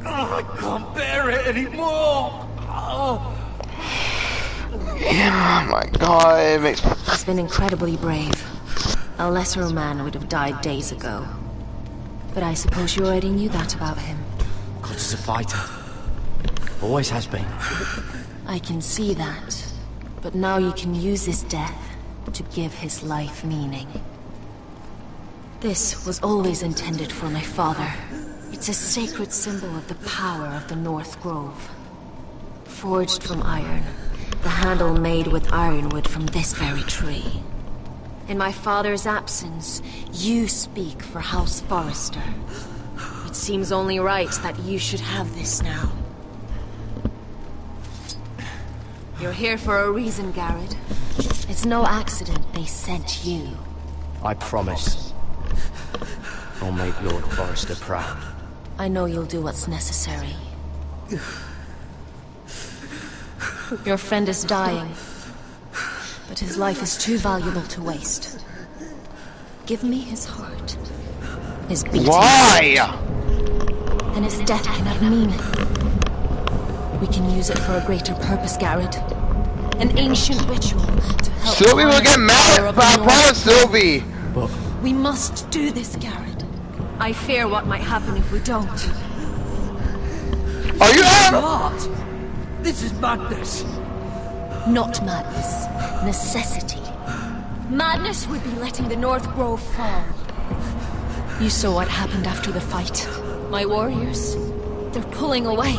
I can't bear it anymore! Yeah, my God, it makes... He's been incredibly brave. A lesser man would have died days ago. But I suppose you already knew that about him. Cotter's a fighter. Always has been. I can see that. But now you can use his death to give his life meaning. This was always intended for my father. It's a sacred symbol of the power of the North Grove. Forged from iron, the handle made with ironwood from this very tree. In my father's absence, you speak for House Forrester. It seems only right that you should have this now. You're here for a reason, Gared. It's no accident they sent you. I promise. I'll make Lord Forrester proud. I know you'll do what's necessary. Your friend is dying, but his life is too valuable to waste. Give me his heart, his beating heart, and his death can have meaning. We can use it for a greater purpose, Gared. An ancient ritual to help... Sylvie will get mad at I promise, Sylvie! We must do this, Gared. I fear what might happen if we don't. Are you out? What? This is madness. Not madness. Necessity. Madness would be letting the North Grove fall. You saw what happened after the fight. My warriors, they're pulling away.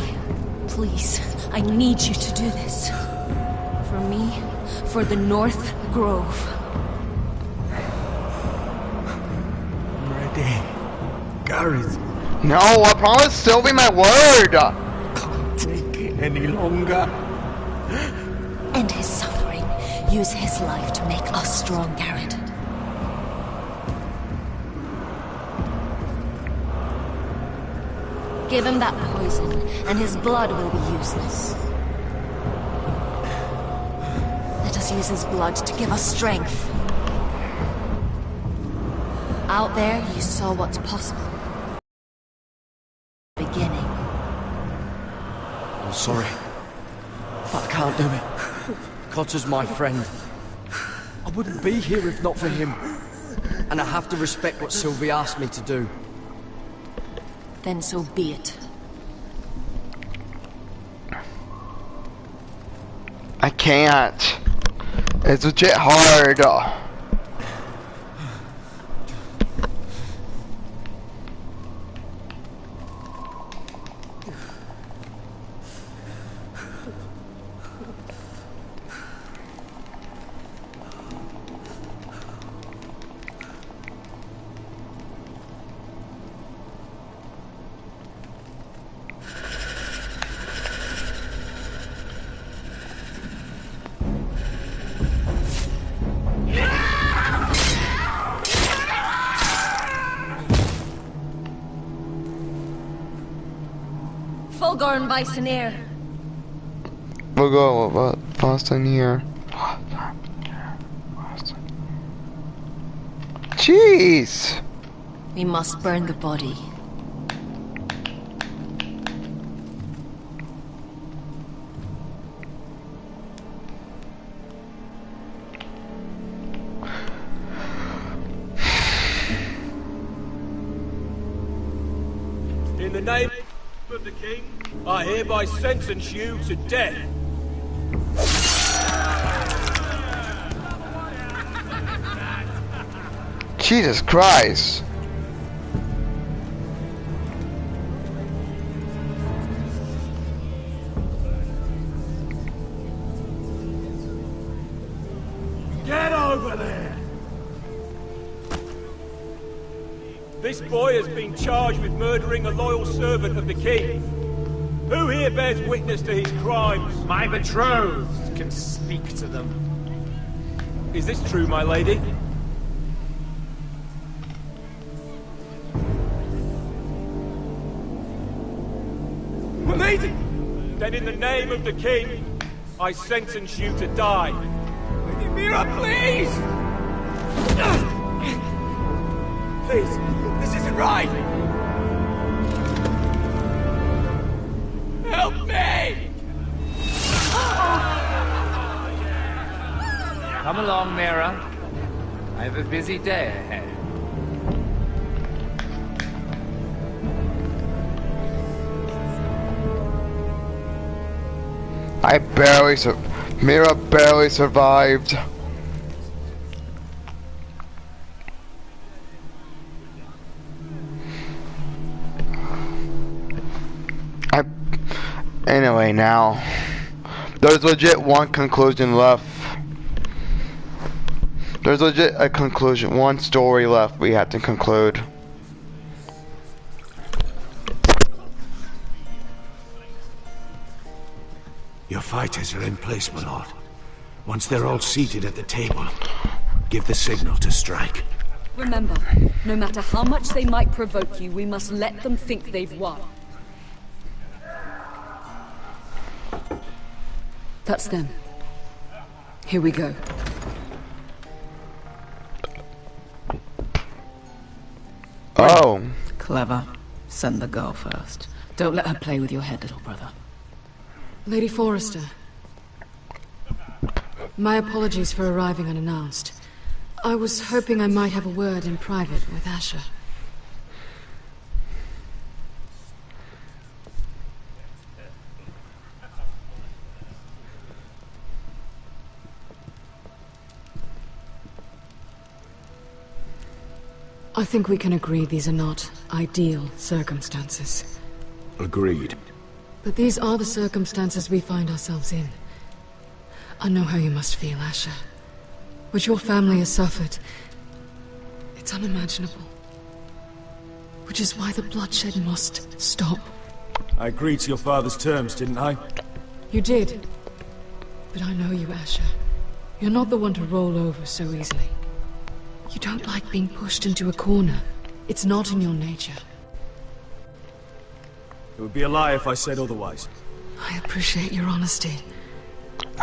Please, I need you to do this. For me, for the North Grove. I'm ready. Gared. No, I promise Sylvie my word! Can't take it any longer. End his suffering. Use his life to make us strong, Gared. Give him that poison, and his blood will be useless. Let us use his blood to give us strength. Out there, you saw what's possible. Beginning. I'm sorry, but I can't do it. Cotter's my friend. I wouldn't be here if not for him. And I have to respect what Sylvie asked me to do. Then so be it. I can't. It's legit hard. Fulgorn by Cinder. We'll go Boston here. Jeez! We must burn the body. In the name of the king, I hereby sentence you to death. Jesus Christ! Get over there! This boy has been charged with murdering a loyal servant of the king. Who here bears witness to his crimes? My betrothed can speak to them. Is this true, my lady? My lady! Then in the name of the king, I sentence you to die. Lady Mira, please! Please, this isn't right! Help me! Come along, Mira. I have a busy day ahead. Mira barely survived. Anyway, now there's legit one conclusion left. There's legit a conclusion, one story left we have to conclude. Your fighters are in place, my lord. Once they're all seated at the table, give the signal to strike. Remember, no matter how much they might provoke you, we must let them think they've won. That's them. Here we go. Oh. Clever. Send the girl first. Don't let her play with your head, little brother. Lady Forrester. My apologies for arriving unannounced. I was hoping I might have a word in private with Asher. I think we can agree these are not ideal circumstances. Agreed. But these are the circumstances we find ourselves in. I know how you must feel, Asher. What your family has suffered, it's unimaginable. Which is why the bloodshed must stop. I agreed to your father's terms, didn't I? You did. But I know you, Asher. You're not the one to roll over so easily. You don't like being pushed into a corner. It's not in your nature. It would be a lie if I said otherwise. I appreciate your honesty.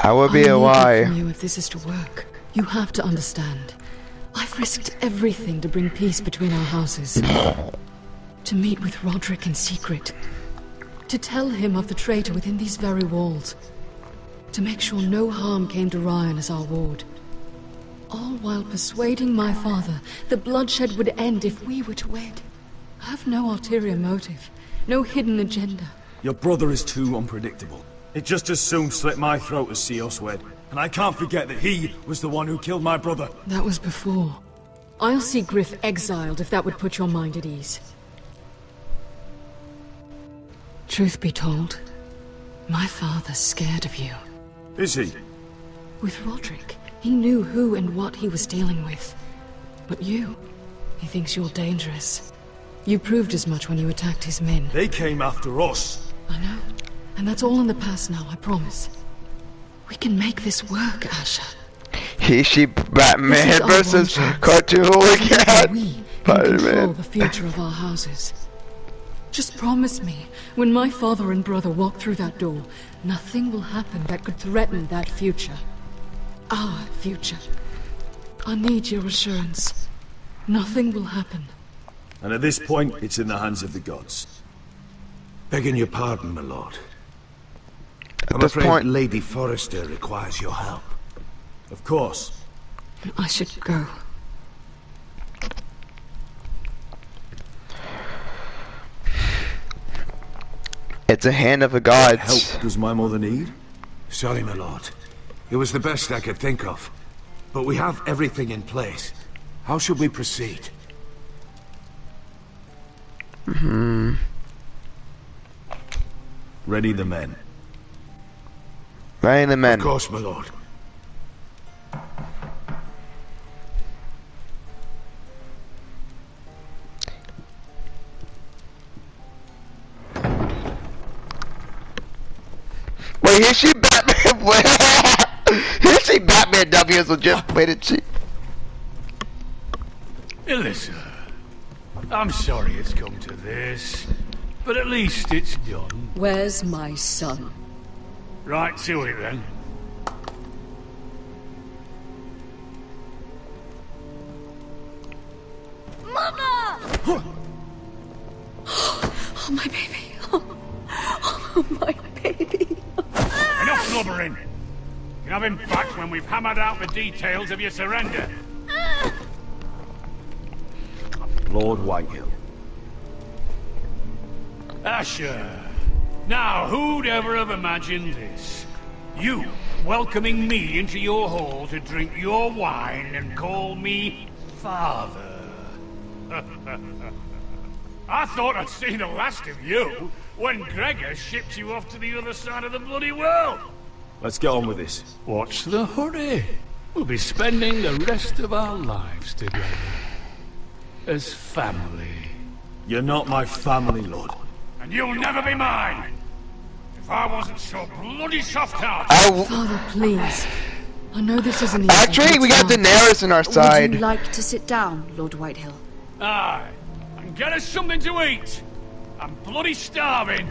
I would be a lie. From you if this is to work. You have to understand. I've risked everything to bring peace between our houses. To meet with Roderick in secret. To tell him of the traitor within these very walls. To make sure no harm came to Ryan as our ward. All while persuading my father that bloodshed would end if we were to wed. I have no ulterior motive. No hidden agenda. Your brother is too unpredictable. He'd just as soon slit my throat as see us wed. And I can't forget that he was the one who killed my brother. That was before. I'll see Griff exiled if that would put your mind at ease. Truth be told, my father's scared of you. Is he? With Roderick, he knew who and what he was dealing with. But you, he thinks you're dangerous. You proved as much when you attacked his men. They came after us. I know. And that's all in the past now, I promise. We can make this work, Asher. She Batman versus Cartoon Hooligan. We can control the future of our houses. Just promise me, when my father and brother walk through that door, nothing will happen that could threaten that future. Our future. I need your assurance. Nothing will happen. And at this point, it's in the hands of the gods. Begging your pardon, my lord. I'm afraid Lady Forrester requires your help. Of course. I should go. It's a hand of the gods. What help does my mother need? Sorry, my lord. It was the best I could think of. But we have everything in place. How should we proceed? Ready the men. Ready the men. Of course, my lord. Wait, here she Batman. Here she Batman W's will just waited she. Alyssa, I'm sorry it's come to this, but at least it's done. Where's my son? Right to it then. Mama! Oh, my baby. Oh, my baby. Enough blubbering. You can have him back when we've hammered out the details of your surrender. Lord Whitehill. Asher. Now, who'd ever have imagined this? You welcoming me into your hall to drink your wine and call me father. I thought I'd seen the last of you when Gregor shipped you off to the other side of the bloody world. Let's get on with this. What's the hurry? We'll be spending the rest of our lives together. As family. You're not my family, Lord. And you'll never be mine! If I wasn't so bloody soft-hearted... Father, please. I know this isn't easy. Actually, we got Daenerys on our side. Would you like to sit down, Lord Whitehill? Aye. And get us something to eat. I'm bloody starving.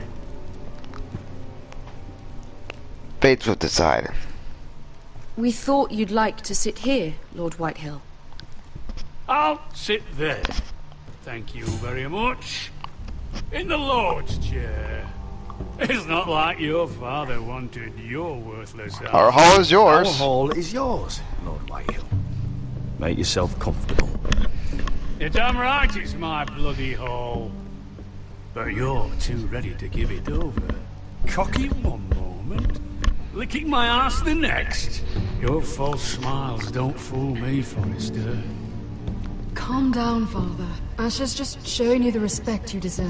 Fates will decide. We thought you'd like to sit here, Lord Whitehill. I'll sit there. Thank you very much. In the Lord's chair. It's not like your father wanted your worthless house. Our hall is yours. Our hall is yours, Lord Whitehill. Make yourself comfortable. You're damn right it's my bloody hall. But you're too ready to give it over. Cocky one moment, licking my ass the next. Your false smiles don't fool me, Forrester. Calm down, Father. Asher's just showing you the respect you deserve.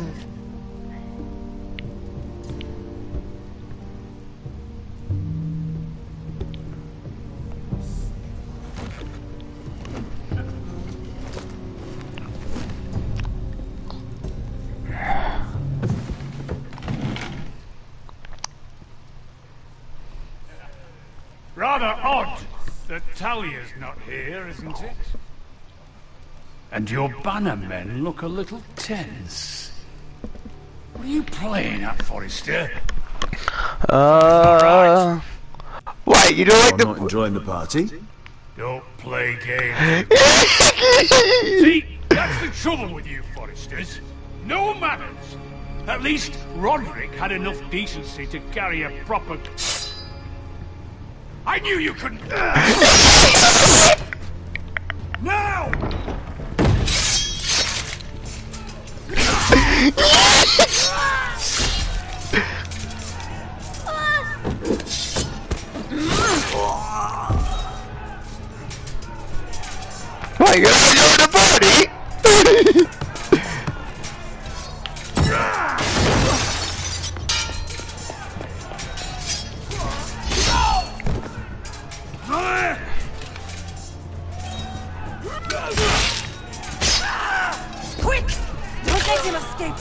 Rather odd that Talia's not here, isn't it? And your banner men look a little tense. What are you playing at, Forrester? Wait, you don't like the... not enjoying the party? Don't play games. See, that's the trouble with you, Forresters. No manners. At least Roderick had enough decency to carry a proper... I knew you couldn't... Now! Why, you're going to the party? Quick! Don't let him escape!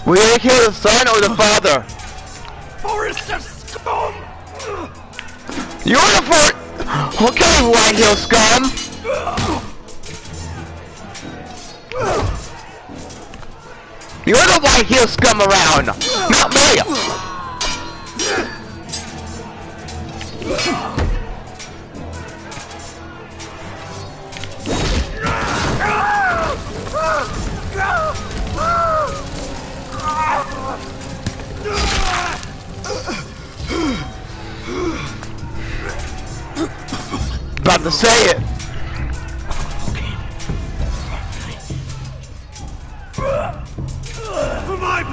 Will you kill the son or the father? Forrester scum! You're the Okay, White Hill scum! You're the White Hill scum around, not me! About to say it.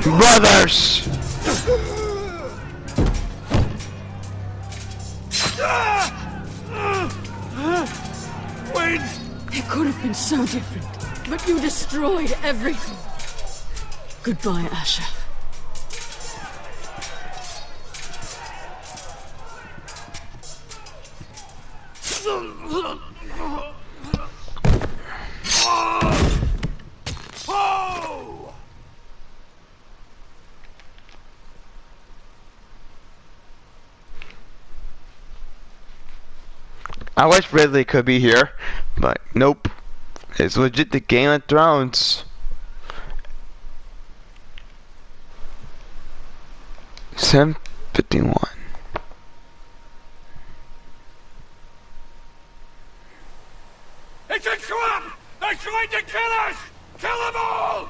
Brothers. Wait. It could have been so different, but you destroyed everything. Goodbye, Asher. I wish Ridley could be here, but nope. It's legit the Game of Thrones. $7:51. It's a trap! They're trying to kill us! Kill them all!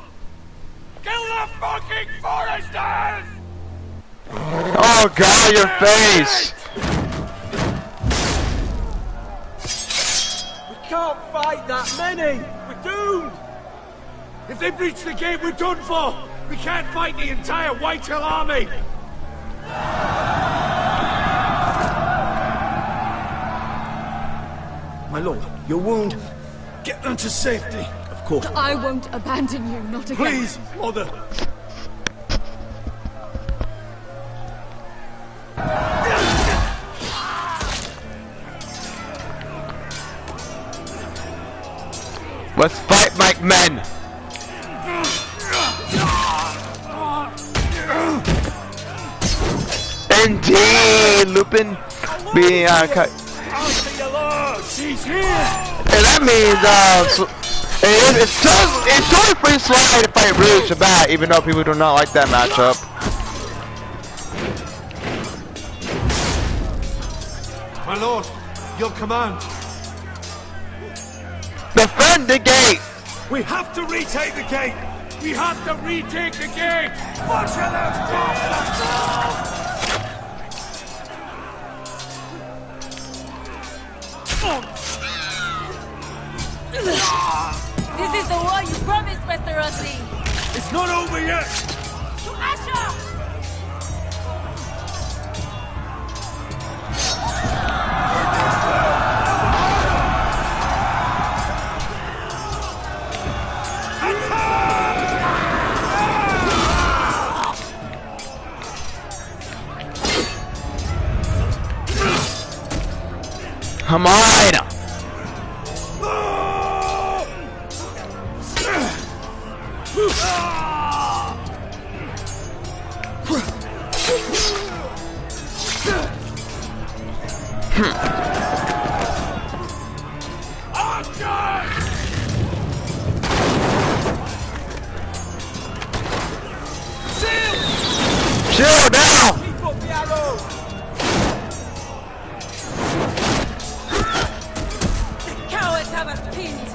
Kill the fucking Foresters! Oh god, your face! We can't fight that many! We're doomed! If they breach the gate, we're done for! We can't fight the entire White Hill army! My lord, your wound... Get them to safety. Of course. I won't abandon you, not again. Please, Mother. Let's fight like men. Indeed, Lupin being cut. She's here. And that means it's totally free slide to fight Rouge Shabbat, even though people do not like that matchup. My lord, your command. Defend the gate. We have to retake the gate. We have to retake the gate. Watch for those bastards! This is the war you promised, Mr. Rossi. It's not over yet. Come on! Shield down! Cowards have us pinned!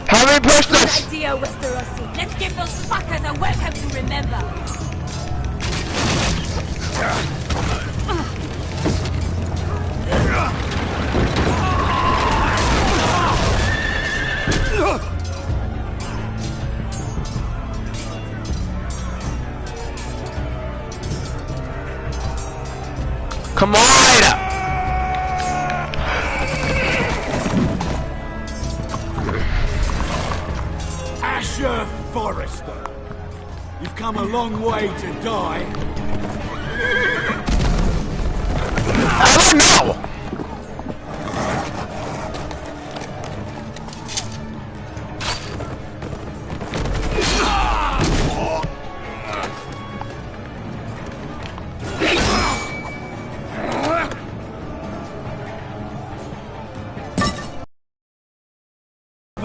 How many push this? Good idea, Westerosi. Let's give those fuckers a welcome to remember. Come on! Asher Forrester, you've come a long way to die. I don't know!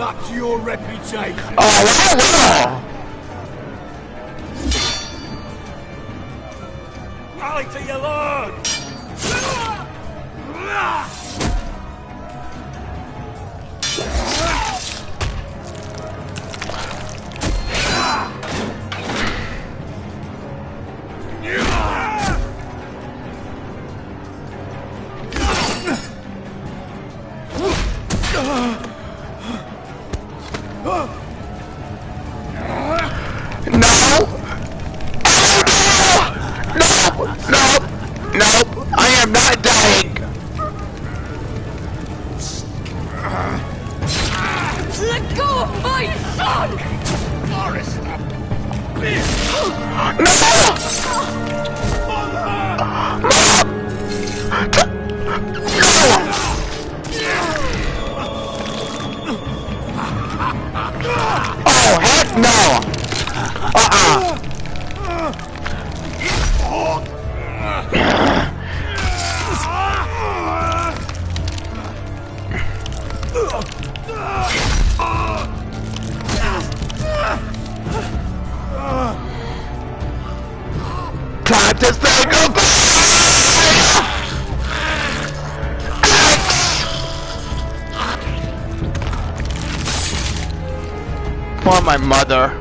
Up to your reputation. Oh, Rally to your lord! I am not dying! Let go of my son! Forrester! Oh, heck no! Time to say goodbye! For my mother.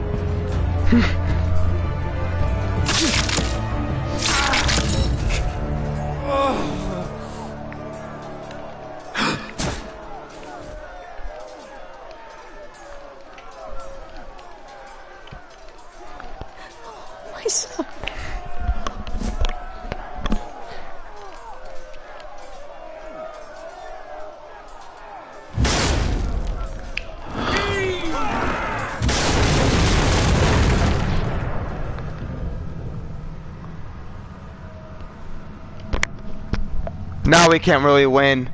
My son. Now we can't really win.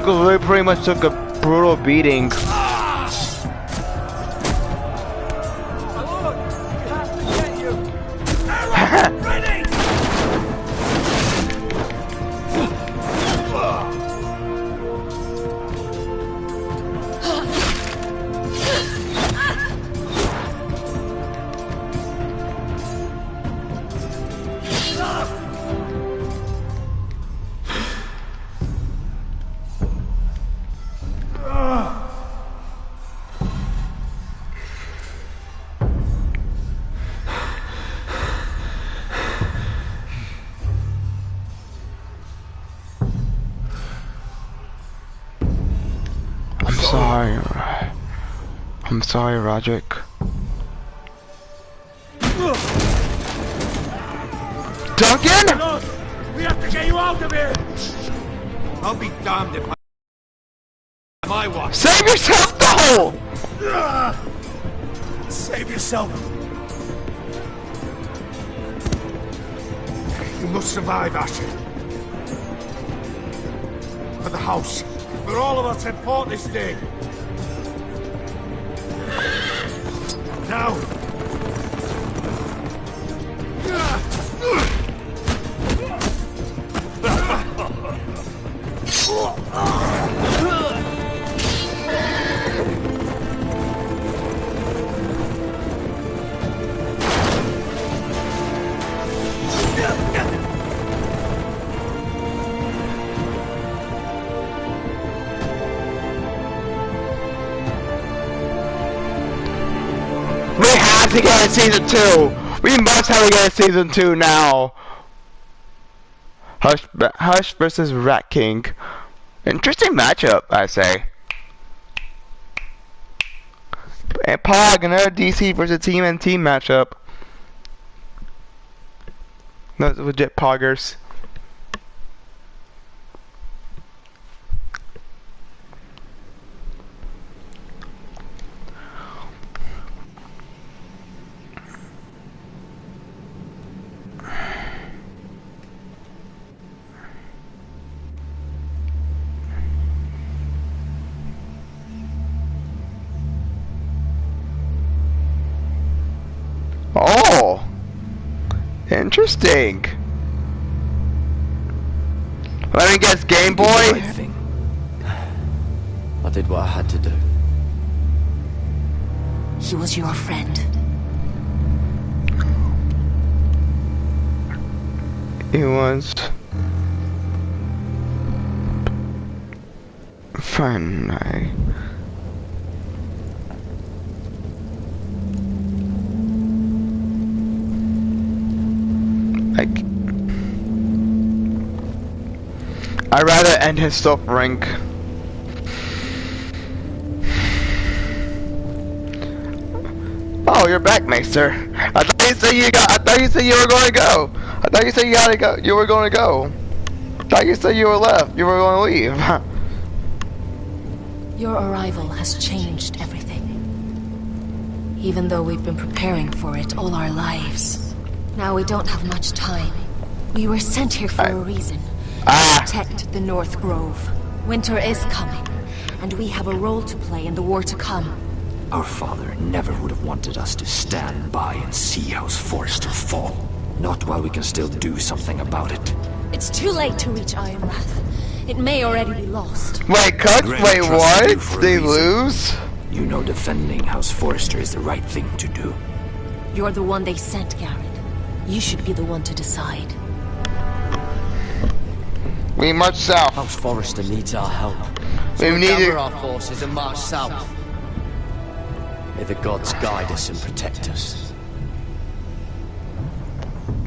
We pretty much took a brutal beating. sorry. I'm sorry, Roderick. Duncan! We have to get you out of here! I'll be damned if I watch. Save yourself, though! Save yourself. You must survive, Asher. For the house. For all of us have fought this day. Now! We have to get a season 2! We must have to get a season 2 now! Hush versus Rat King. Interesting matchup, I say. And Pog, another DC versus Team and Team matchup. Those legit Poggers. Oh, interesting. Let me guess, Game Boy? I did what I had to do. He was your friend. He was fun. I'd rather end his suffering. Oh, you're back, Maester. I thought you said you were going to go. I thought you said you gotta go. You were going to go. I thought you said you were left. You were going to leave. Your arrival has changed everything. Even though we've been preparing for it all our lives. Now we don't have much time. We were sent here for a reason. Protect the North Grove. Winter is coming, and we have a role to play in the war to come. Our father never would have wanted us to stand by and see House Forrester fall. Not while we can still do something about it. It's too late to reach Ironwrath. It may already be lost. Wait, Coach, wait, what? They lose? You know defending House Forrester is the right thing to do. You're the one they sent, Gared. You should be the one to decide. We march south. House Forrester needs our help. We So need gather to... our forces and march south. May the gods guide us and protect us.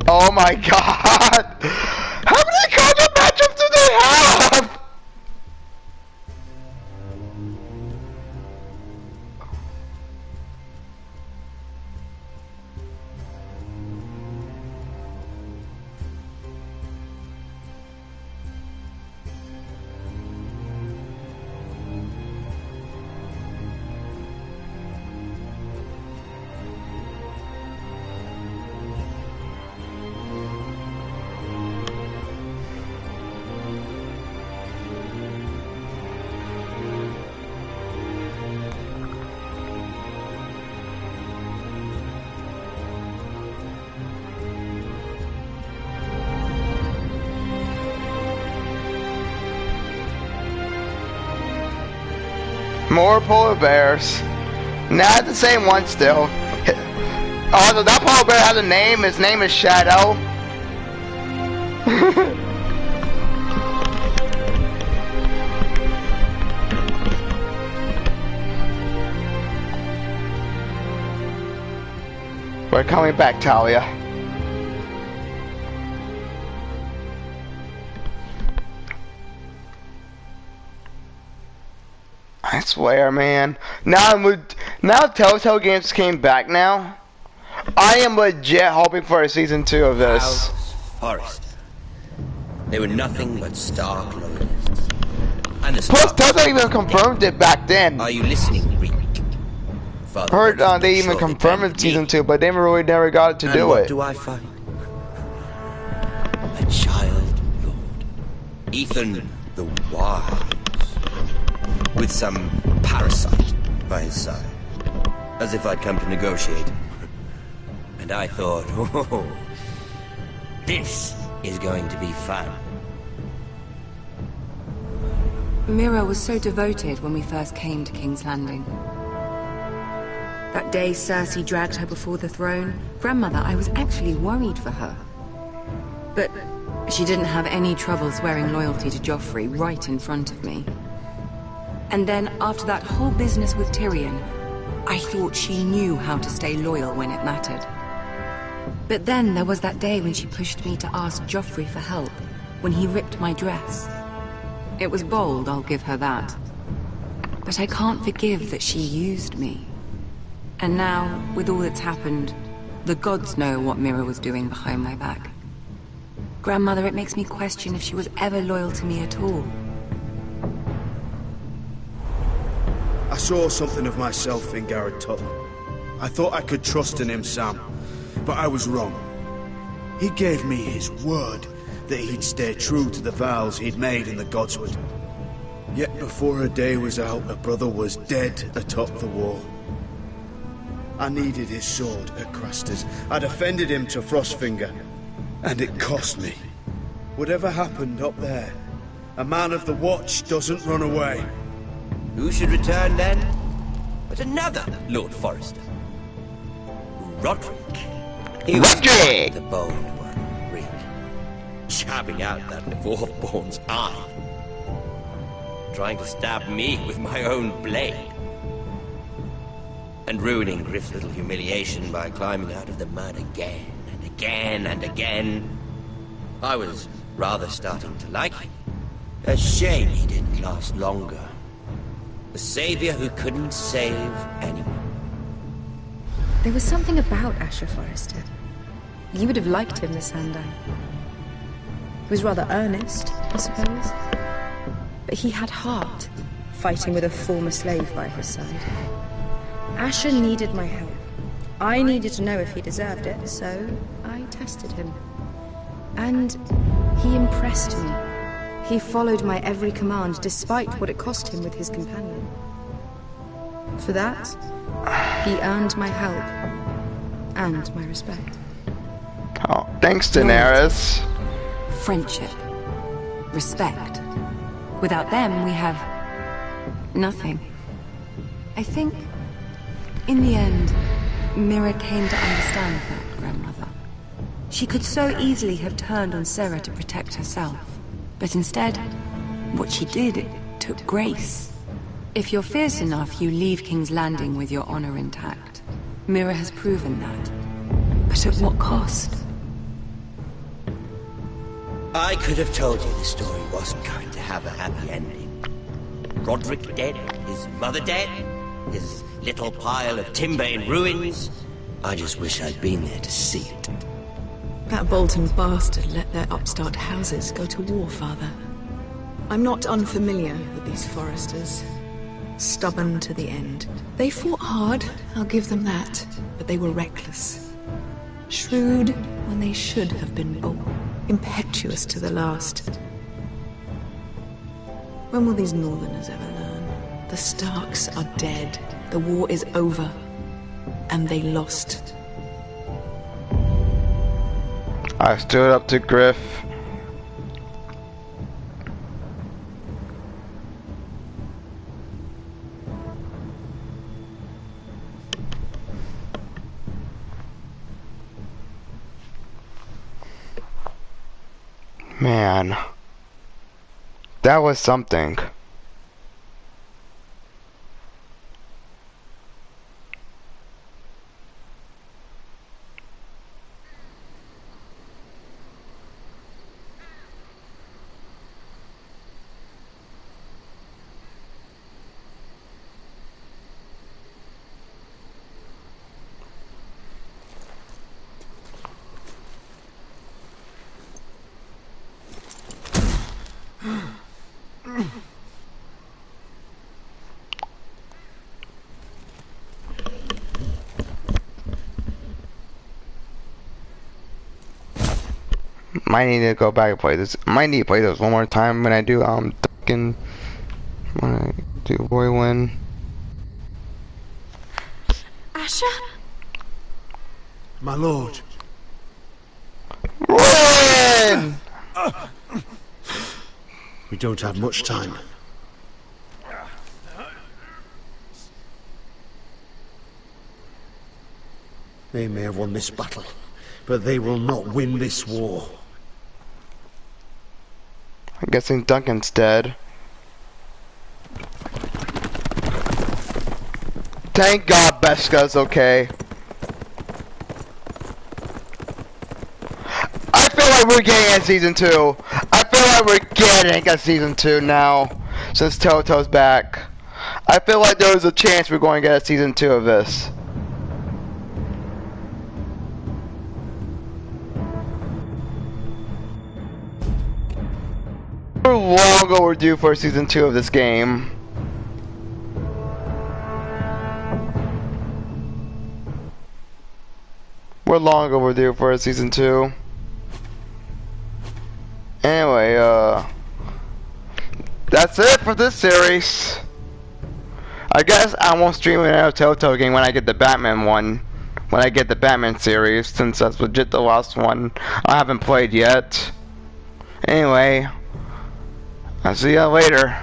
Oh my god! How many combat matchups do they have? More polar bears. Not the same one still. Oh, that polar bear has a name. His name is Shadow. We're coming back, Talia. I swear, man. Now TellTale games came back now. I am legit hoping for a season 2 of this. House Forest. They were nothing but stark loyalists. And the Plus, TellTale even confirmed it back then. Are you listening, Reek? Heard they even confirmed it season 2, but they really never got to do what it. do I find? A child lord. Ethan the Wise. With some parasite by his side. As if I'd come to negotiate. And I thought, oh, this is going to be fun. Mira was so devoted when we first came to King's Landing. That day Cersei dragged her before the throne, Grandmother, I was actually worried for her. But she didn't have any trouble swearing loyalty to Joffrey right in front of me. And then, after that whole business with Tyrion, I thought she knew how to stay loyal when it mattered. But then there was that day when she pushed me to ask Joffrey for help, when he ripped my dress. It was bold, I'll give her that. But I can't forgive that she used me. And now, with all that's happened, the gods know what Mira was doing behind my back. Grandmother, it makes me question if she was ever loyal to me at all. I saw something of myself in Gared Tuttle. I thought I could trust in him, Sam. But I was wrong. He gave me his word that he'd stay true to the vows he'd made in the Godswood. Yet before a day was out, a brother was dead atop the wall. I needed his sword at Craster's. I defended him to Frostfinger. And it cost me. Whatever happened up there, a man of the Watch doesn't run away. Who should return then? But another Lord Forrester. Roderick. He was the bold one, Rick. Jabbing out that fourth-born's eye. Trying to stab me with my own blade. And ruining Griff's little humiliation by climbing out of the mud again and again and again. I was rather starting to like him. A shame he didn't last longer. A savior who couldn't save anyone. There was something about Asher Forrester. You would have liked him, Miss Sandine. He was rather earnest, I suppose. But he had heart, fighting with a former slave by his side. Asher needed my help. I needed to know if he deserved it, so I tested him. And he impressed me. He followed my every command, despite what it cost him with his companion. For that, he earned my help and my respect. Oh, thanks, Daenerys. Friendship. Respect. Without them, we have nothing. I think, in the end, Mira came to understand that, Grandmother. She could so easily have turned on Sarah to protect herself. But instead, what she did, it took grace. If you're fierce enough, you leave King's Landing with your honor intact. Mira has proven that. But at what cost? I could have told you the story wasn't going to have a happy ending. Roderick dead, his mother dead, his little pile of timber in ruins. I just wish I'd been there to see it. That Bolton bastard let their upstart houses go to war, Father. I'm not unfamiliar with these Forresters. Stubborn to the end. They fought hard, I'll give them that, but they were reckless. Shrewd when they should have been bold. Impetuous to the last. When will these Northerners ever learn? The Starks are dead. The war is over. And they lost. I stood up to Griff. Man, that was something. Might need to go back and play this. Might need to play this one more time when I do Duncan. When I do Roylin. Asher? My lord. Roylin! We don't have much time. They may have won this battle, but they will not win this war. I'm guessing Duncan's dead. Thank God Beskha's okay. I feel like we're getting a season 2. I feel like we're getting a season 2 now, since TellTale's back. I feel like there's a chance we're going to get a season 2 of this. We're long overdue for season 2 of this game. We're long overdue for a season 2. Anyway, that's it for this series. I guess I won't stream another TellTale game when I get the Batman one. When I get the Batman series, since that's legit the last one I haven't played yet. Anyway, I'll see you later.